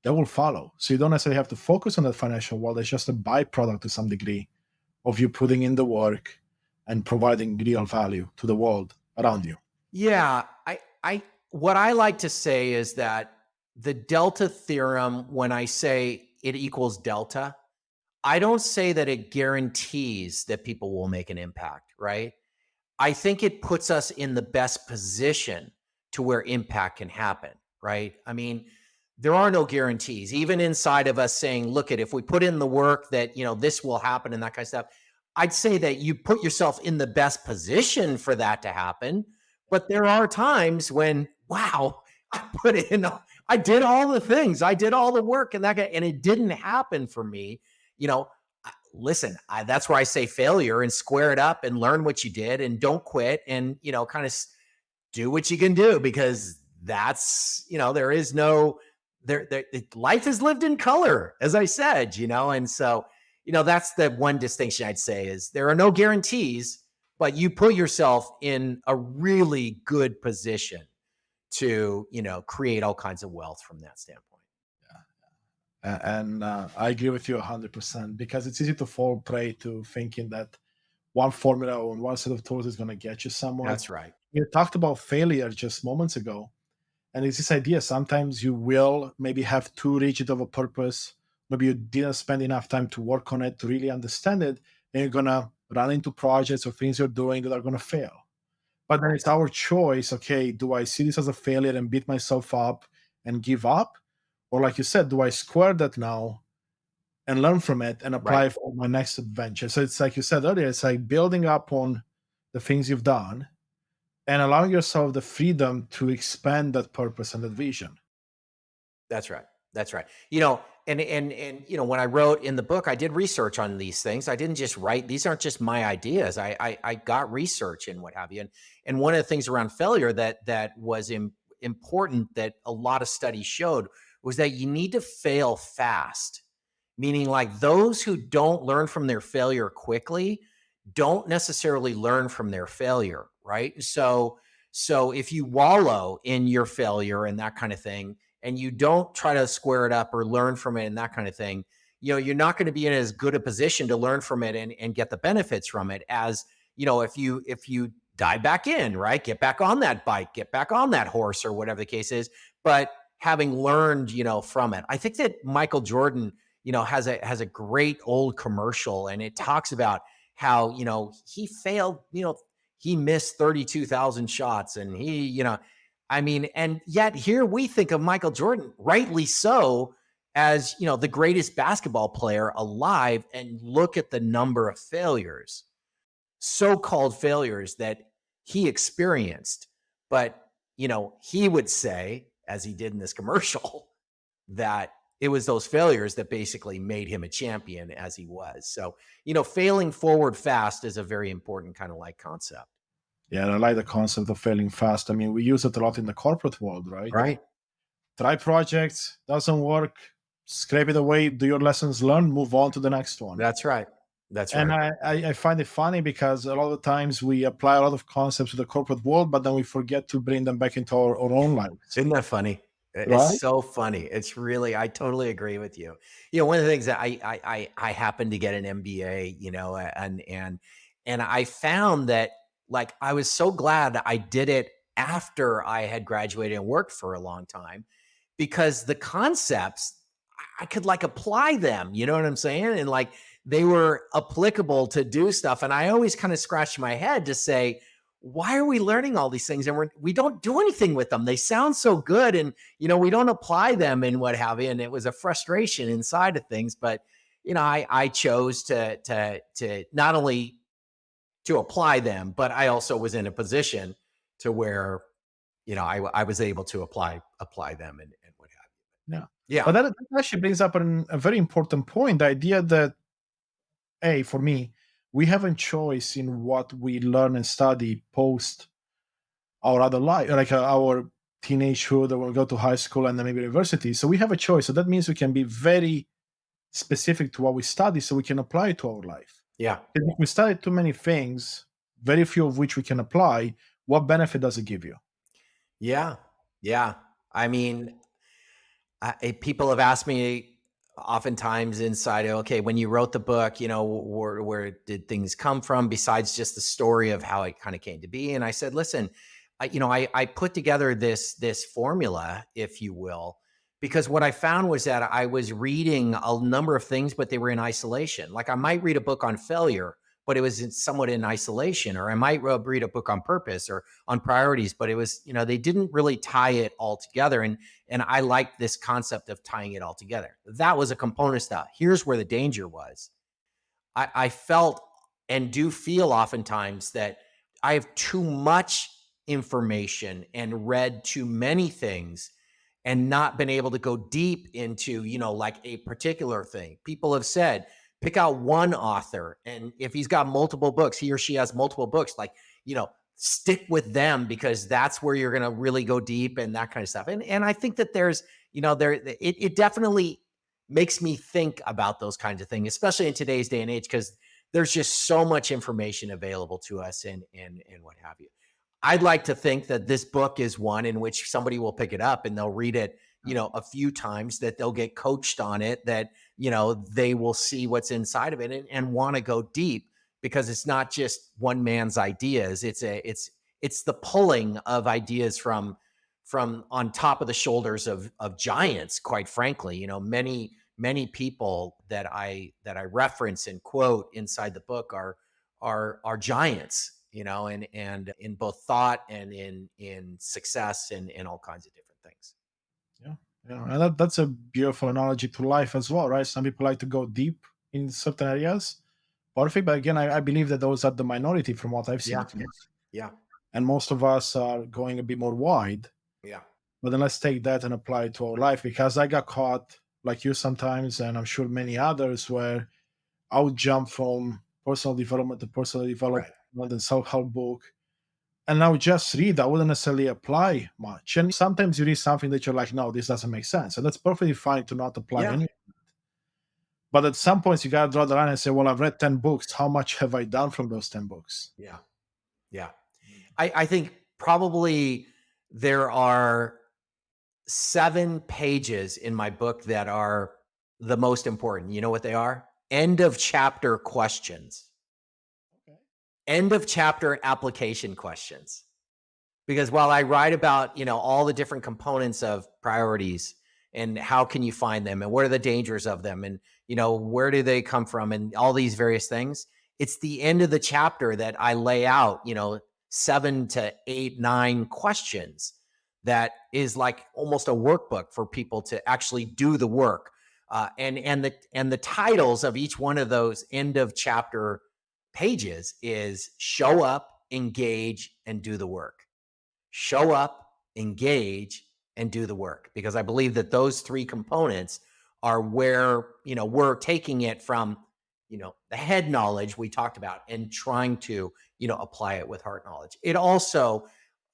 they will follow. So you don't necessarily have to focus on that financial world. It's just a byproduct to some degree of you putting in the work and providing real value to the world around you. Yeah, what I like to say is that the Delta theorem, when I say it equals delta, I don't say that it guarantees that people will make an impact, right? I think it puts us in the best position to where impact can happen, right? I mean, there are no guarantees, even inside of us saying, look at if we put in the work that, this will happen and that kind of stuff. I'd say that you put yourself in the best position for that to happen. But there are times when, wow, I did all the things, I did all the work and and it didn't happen for me. You know, listen, that's where I say failure and square it up and learn what you did and don't quit and, kind of do what you can do because that's, there is no, life is lived in color, as I said, and so, that's the one distinction I'd say is there are no guarantees, but you put yourself in a really good position to, create all kinds of wealth from that standpoint. And I agree with you 100% because it's easy to fall prey to thinking that one formula or one set of tools is going to get you somewhere. That's right. We talked about failure just moments ago, and it's this idea sometimes you will maybe have too rigid of a purpose, maybe you didn't spend enough time to work on it to really understand it, and you're going to run into projects or things you're doing that are going to fail. But then it's our choice. Okay, do I see this as a failure and beat myself up and give up? Or like you said, do I square that now and learn from it and apply it for my next adventure? So it's like you said earlier, it's like building up on the things you've done and allowing yourself the freedom to expand that purpose and that vision. That's right. That's right. And when I wrote in the book, I did research on these things. I didn't just write; these aren't just my ideas. I got research and what have you. And one of the things around failure that was important that a lot of studies showed was that you need to fail fast. Meaning, like those who don't learn from their failure quickly don't necessarily learn from their failure, right? So if you wallow in your failure and that kind of thing, and you don't try to square it up or learn from it and that kind of thing, you're not going to be in as good a position to learn from it and get the benefits from it as, if you dive back in, right? Get back on that bike, get back on that horse or whatever the case is. But having learned, from it, I think that Michael Jordan, has a great old commercial and it talks about how, he failed, he missed 32,000 shots and and yet here we think of Michael Jordan, rightly so, as, the greatest basketball player alive. And look at the number of failures, so-called failures that he experienced. But, he would say, as he did in this commercial, that it was those failures that basically made him a champion as he was. So, failing forward fast is a very important kind of like concept. Yeah, I like the concept of failing fast. I mean, we use it a lot in the corporate world, right? Right. Try projects, doesn't work, scrape it away, do your lessons learned, move on to the next one. That's right. That's And right. I find it funny because a lot of times we apply a lot of concepts to the corporate world, but then we forget to bring them back into our own lives. Isn't that funny? Right? It's so funny. It's really, I totally agree with you. One of the things that I happened to get an MBA, and I found that like I was so glad I did it after I had graduated and worked for a long time because the concepts I could like apply them, you know what I'm saying? And like they were applicable to do stuff. And I always kind of scratched my head to say, why are we learning all these things and we don't do anything with them? They sound so good and we don't apply them and what have you. And it was a frustration inside of things, but I chose to not only to apply them, but I also was in a position to where I was able to apply them and what have you. Yeah. Yeah. But that actually brings up a very important point, the idea that, hey, for me, we have a choice in what we learn and study post our other life, like our teenagehood, or we'll go to high school and then maybe university. So we have a choice. So that means we can be very specific to what we study so we can apply it to our life. Yeah. If we study too many things, very few of which we can apply, what benefit does it give you? Yeah. Yeah. I mean, People have asked me oftentimes inside, okay, when you wrote the book, where did things come from besides just the story of how it kind of came to be? And I said, listen, I put together this formula, if you will, because what I found was that I was reading a number of things, but they were in isolation. Like I might read a book on failure, but it was somewhat in isolation, or I might read a book on purpose or on priorities, but it was, they didn't really tie it all together. And I like this concept of tying it all together. That was a component stuff. Here's where the danger was. I felt and do feel oftentimes that I have too much information and read too many things and not been able to go deep into, like a particular thing. People have said, pick out one author. And if he's got multiple books, he or she has multiple books, like, stick with them because that's where you're going to really go deep and that kind of stuff. And I think that there's, it definitely makes me think about those kinds of things, especially in today's day and age, because there's just so much information available to us and what have you. I'd like to think that this book is one in which somebody will pick it up and they'll read it, a few times, that they'll get coached on it, that, they will see what's inside of it and want to go deep, because it's not just one man's ideas. It's the pulling of ideas from on top of the shoulders of giants, quite frankly. Many people that I reference and quote inside the book are giants, and in both thought and in success and in all kinds of different things. Yeah, yeah, and that's a beautiful analogy to life as well, right? Some people like to go deep in certain areas. Perfect, but again, I believe that those are the minority from what I've seen Yeah. at least. Yeah. And most of us are going a bit more wide. Yeah. But then let's take that and apply it to our life, because I got caught like you sometimes, and I'm sure many others, where I would jump from personal development to personal development Right. and self-help book. And I would just read, I wouldn't necessarily apply much. And sometimes you read something that you're like, no, this doesn't make sense. And that's perfectly fine to not apply Yeah. any. But at some points you gotta draw the line and say, well, I've read 10 books. How much have I done from those 10 books? Yeah. Yeah. I think probably there are 7 pages in my book that are the most important. You know what they are? End of chapter questions, Okay. end of chapter application questions. Because while I write about, all the different components of priorities and how can you find them and what are the dangers of them and, where do they come from and all these various things, it's the end of the chapter that I lay out, 7 to 8, 9 questions that is like almost a workbook for people to actually do the work. And the titles of each one of those end of chapter pages is show up, engage, and do the work. Show up, engage, and do the work. Because I believe that those 3 components are where, we're taking it from, the head knowledge we talked about and trying to, apply it with heart knowledge. It also,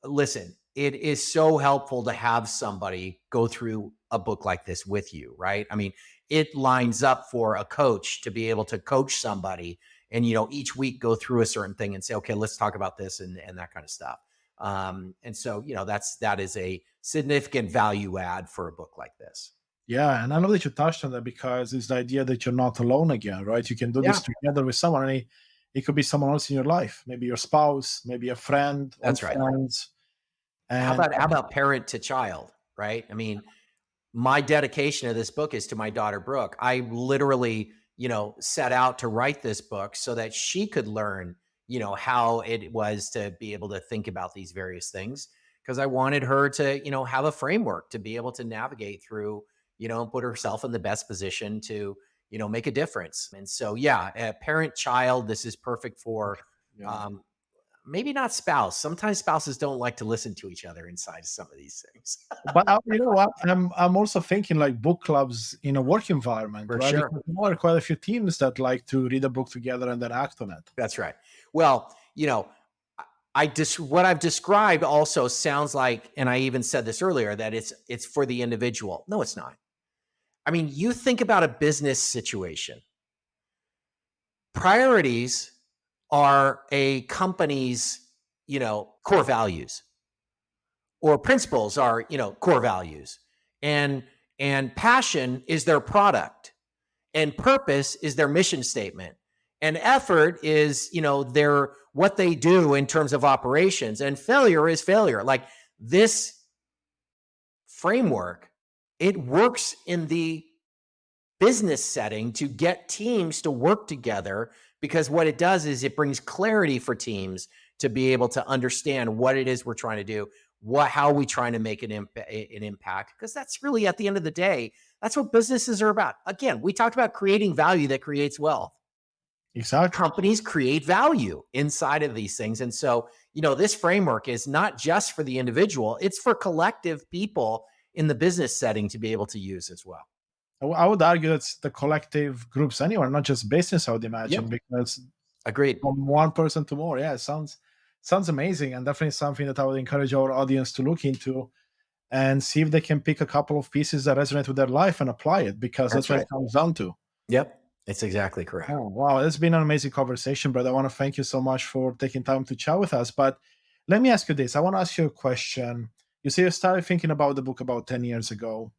listen, it is so helpful to have somebody go through a book like this with you, right? I mean, it lines up for a coach to be able to coach somebody and, each week go through a certain thing and say, okay, let's talk about this and that kind of stuff. And so, that is a significant value add for a book like this. Yeah, and I love that you touched on that, because it's the idea that you're not alone again, right? You can do Yeah, this together with someone, and it could be someone else in your life, maybe your spouse, maybe a friend, old that's right. friends. How And about parent to child, right? I mean, my dedication of this book is to my daughter Brooke. I literally, set out to write this book so that she could learn, how it was to be able to think about these various things, because I wanted her to, have a framework to be able to navigate through, and put herself in the best position to, make a difference. And so, yeah, parent child, this is perfect for yeah. um, maybe not spouse. Sometimes spouses don't like to listen to each other inside some of these things. But you know what? I'm also thinking like book clubs in a work environment, For right? sure. Because there are quite a few teams that like to read a book together and then act on it. That's right. Well, what I've described also sounds like, and I even said this earlier, that it's for the individual. No, it's not. I mean, you think about a business situation. Priorities are a company's, core values, or principles are, core values. And and passion is their product, and purpose is their mission statement, and effort is, their what they do in terms of operations, and failure is failure. Like this framework, it works in the business setting to get teams to work together, because what it does is it brings clarity for teams to be able to understand what it is we're trying to do, how are we trying to make an impact, because that's really, at the end of the day, that's what businesses are about. Again, we talked about creating value that creates wealth. Exactly. Companies create value inside of these things. And so, this framework is not just for the individual, it's for collective people in the business setting to be able to use as well. I would argue it's the collective groups anywhere, not just business, I would imagine, because agreed, from one person to more. Yeah, it sounds amazing, and definitely something that I would encourage our audience to look into and see if they can pick a couple of pieces that resonate with their life and apply it, because that's what it comes down to. Yep, it's exactly correct. Oh, wow, it's been an amazing conversation, Brett. I want to thank you so much for taking time to chat with us. But let me ask you this. I want to ask you a question. You say you started thinking about the book about 10 years ago.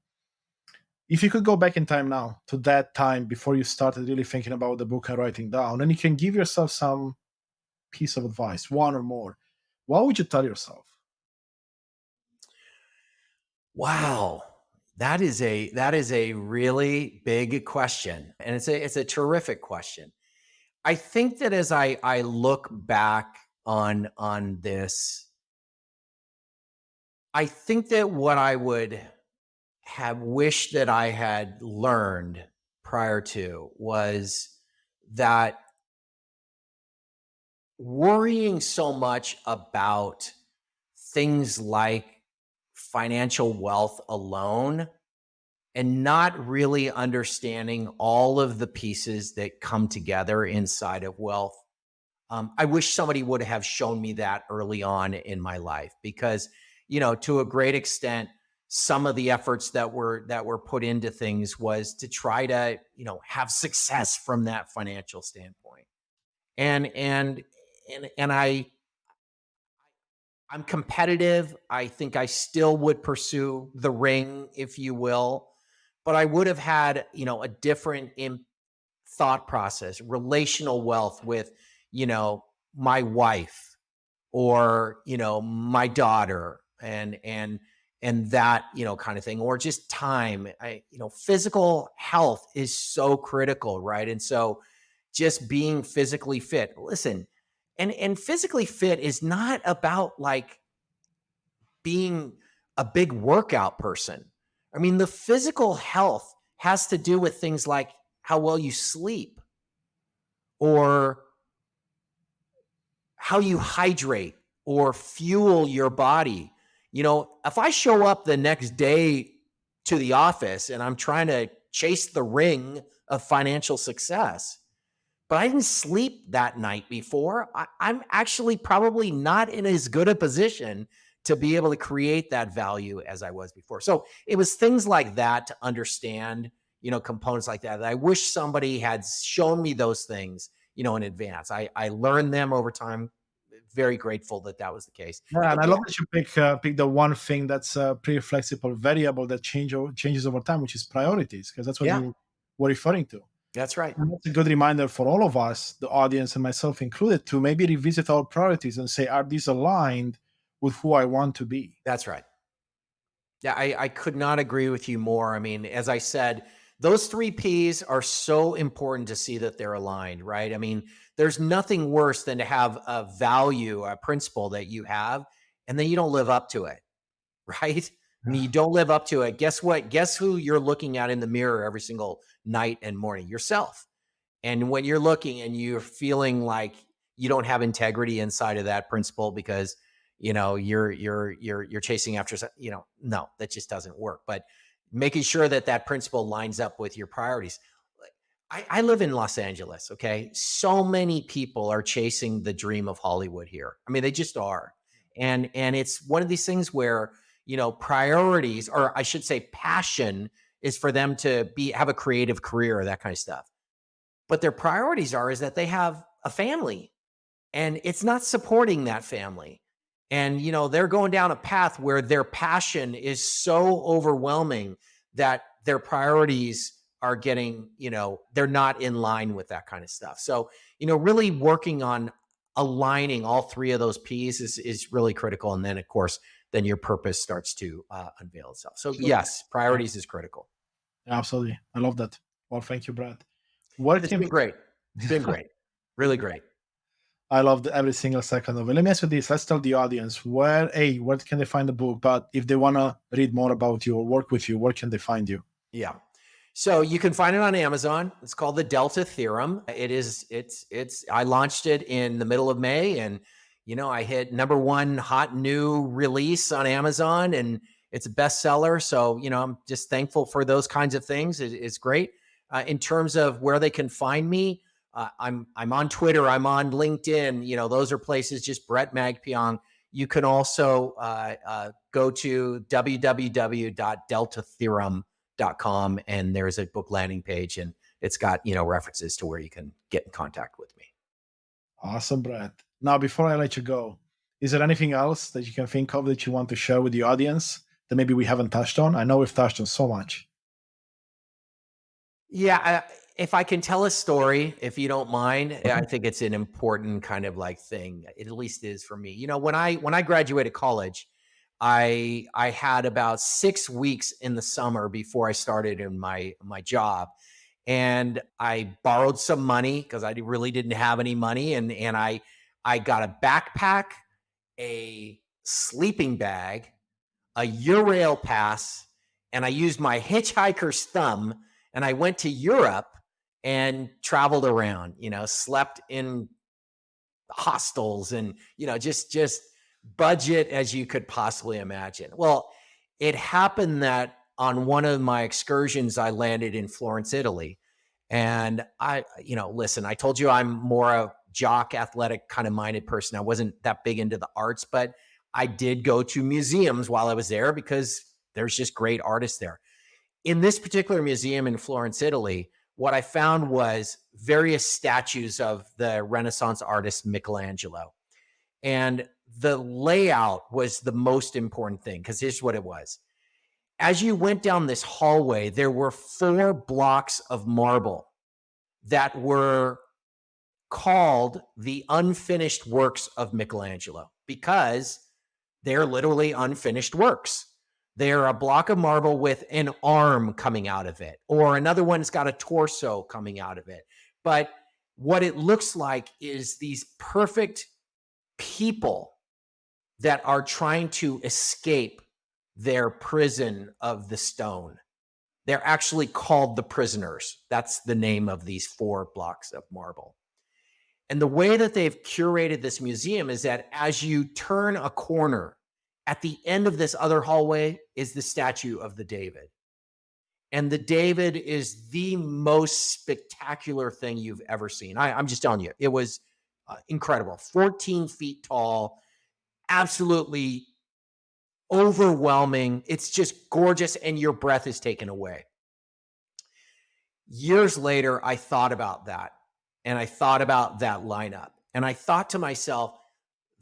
If you could go back in time now to that time before you started really thinking about the book and writing down, and you can give yourself some piece of advice, one or more, what would you tell yourself? Wow. That is a really big question. And it's a terrific question. I think that as I look back on this, I think that what I would have wished that I had learned prior to was that worrying so much about things like financial wealth alone and not really understanding all of the pieces that come together inside of wealth. I wish somebody would have shown me that early on in my life, because, to a great extent, some of the efforts that were put into things was to try to, have success from that financial standpoint. And I'm competitive. I think I still would pursue the ring, if you will, but I would have had, a different thought process, relational wealth with, my wife, or, my daughter, and that, kind of thing, or just time. Physical health is so critical, right? And so just being physically fit. Listen, and physically fit is not about like being a big workout person. I mean, the physical health has to do with things like how well you sleep, or how you hydrate or fuel your body. If I show up the next day to the office and I'm trying to chase the ring of financial success, but I didn't sleep that night before, I'm actually probably not in as good a position to be able to create that value as I was before. So it was things like that to understand, components like that I wish somebody had shown me those things, in advance. I learned them over time. Very grateful that was the case. Yeah, and I love that you pick the one thing that's a pretty flexible variable that changes over time, which is priorities, because that's what you were referring to. That's right. And that's a good reminder for all of us, the audience and myself included, to maybe revisit our priorities and say, are these aligned with who I want to be? That's right. Yeah, I could not agree with you more. I mean, as I said, those 3 Ps are so important to see that they're aligned, right? I mean, there's nothing worse than to have a value, a principle that you have, and then you don't live up to it, right? I mean, you don't live up to it. Guess what? Guess who you're looking at in the mirror every single night and morning? Yourself. And when you're looking and you're feeling like you don't have integrity inside of that principle because you're chasing after, no, that just doesn't work. But making sure that principle lines up with your priorities. I live in Los Angeles. Okay. So many people are chasing the dream of Hollywood here. I mean, they just are. And it's one of these things where, priorities, or I should say passion, is for them to have a creative career or that kind of stuff. But their priorities is that they have a family, and it's not supporting that family. And, they're going down a path where their passion is so overwhelming that their priorities are getting, they're not in line with that kind of stuff. So, really working on aligning all three of those P's is really critical. And then, of course, then your purpose starts to unveil itself. So, So, yes, yeah, priorities is critical. absolutely. I love that. Well, thank you, Brad. What It's can been great. It's been great. Really great. I loved every single second of it. Let me ask you this. Let's tell the audience where can they find the book? But if they want to read more about you or work with you, where can they find you? Yeah. So you can find it on Amazon. It's called the Delta Theorem. I launched it in the middle of May, and I hit #1 hot new release on Amazon, and it's a bestseller. So, I'm just thankful for those kinds of things. It's great. In terms of where they can find me, I'm on Twitter, I'm on LinkedIn. Those are places, just Bret Magpiong. You can also go to www.deltatheorem.com, and there's a book landing page, and it's got references to where you can get in contact with me. Awesome, Brad. Now, before I let you go, is there anything else that you can think of that you want to share with the audience that maybe we haven't touched on? I know we've touched on so much. Yeah, if I can tell a story, if you don't mind, I think it's an important kind of like thing. It at least is for me. When I graduated college, I had about 6 weeks in the summer before I started in my job, and I borrowed some money because I really didn't have any money, and I got a backpack, a sleeping bag, a Eurail pass, and I used my hitchhiker's thumb, and I went to Europe and traveled around, slept in hostels, and, just budget as you could possibly imagine. Well, it happened that on one of my excursions, I landed in Florence, Italy. And listen, I told you I'm more a jock, athletic kind of minded person. I wasn't that big into the arts, but I did go to museums while I was there because there's just great artists there. In this particular museum in Florence, Italy, what I found was various statues of the Renaissance artist Michelangelo. And the layout was the most important thing, because here's what it was. As you went down this hallway, there were 4 blocks of marble that were called the unfinished works of Michelangelo, because they're literally unfinished works. They're a block of marble with an arm coming out of it, or another one's got a torso coming out of it. But what it looks like is these perfect people that are trying to escape their prison of the stone. They're actually called the prisoners. That's the name of these 4 blocks of marble. And the way that they've curated this museum is that as you turn a corner, at the end of this other hallway is the statue of the David. And the David is the most spectacular thing you've ever seen. I'm just telling you, it was incredible. 14 feet tall, absolutely overwhelming. It's just gorgeous, and your breath is taken away. Years later, I thought about that, and I thought about that lineup, and I thought to myself,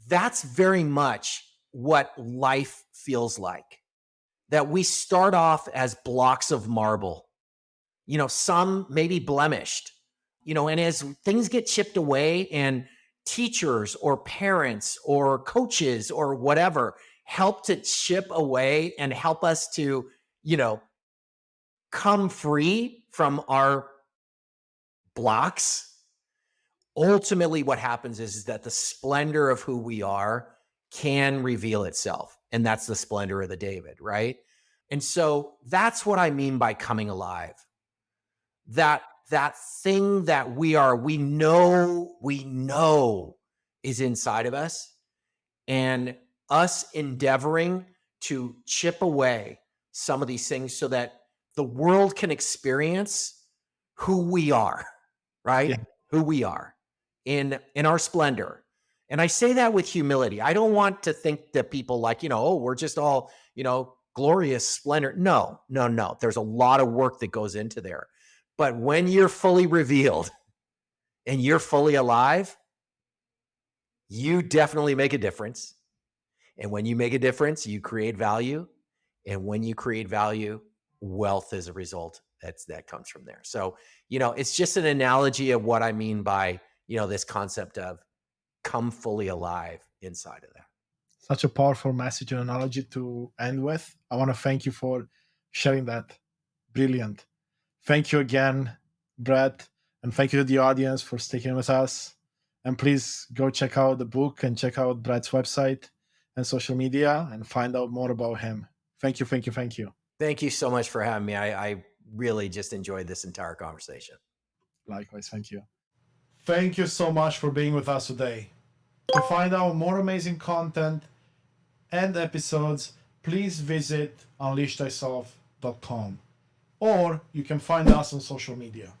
that's very much what life feels like. That we start off as blocks of marble, some maybe blemished, and as things get chipped away, and teachers or parents or coaches or whatever help to chip away and help us to, come free from our blocks, ultimately what happens is that the splendor of who we are can reveal itself. And that's the splendor of the David, right? And so that's what I mean by coming alive. That thing that we know is inside of us, and us endeavoring to chip away some of these things so that the world can experience who we are, right? Yeah. Who we are in our splendor. And I say that with humility. I don't want to think that people like, oh, we're just all, glorious splendor. No. There's a lot of work that goes into there. But when you're fully revealed and you're fully alive, you definitely make a difference. And when you make a difference, you create value. And when you create value, wealth as a result that comes from there. So, it's just an analogy of what I mean by, this concept of come fully alive inside of that. Such a powerful message and analogy to end with. I want to thank you for sharing that. Brilliant. Thank you again, Bret, and thank you to the audience for sticking with us. And please go check out the book and check out Bret's website and social media and find out more about him. Thank you, thank you, thank you. Thank you so much for having me. I really just enjoyed this entire conversation. Likewise, thank you. Thank you so much for being with us today. To find out more amazing content and episodes, please visit unleashthyself.com, or you can find us on social media.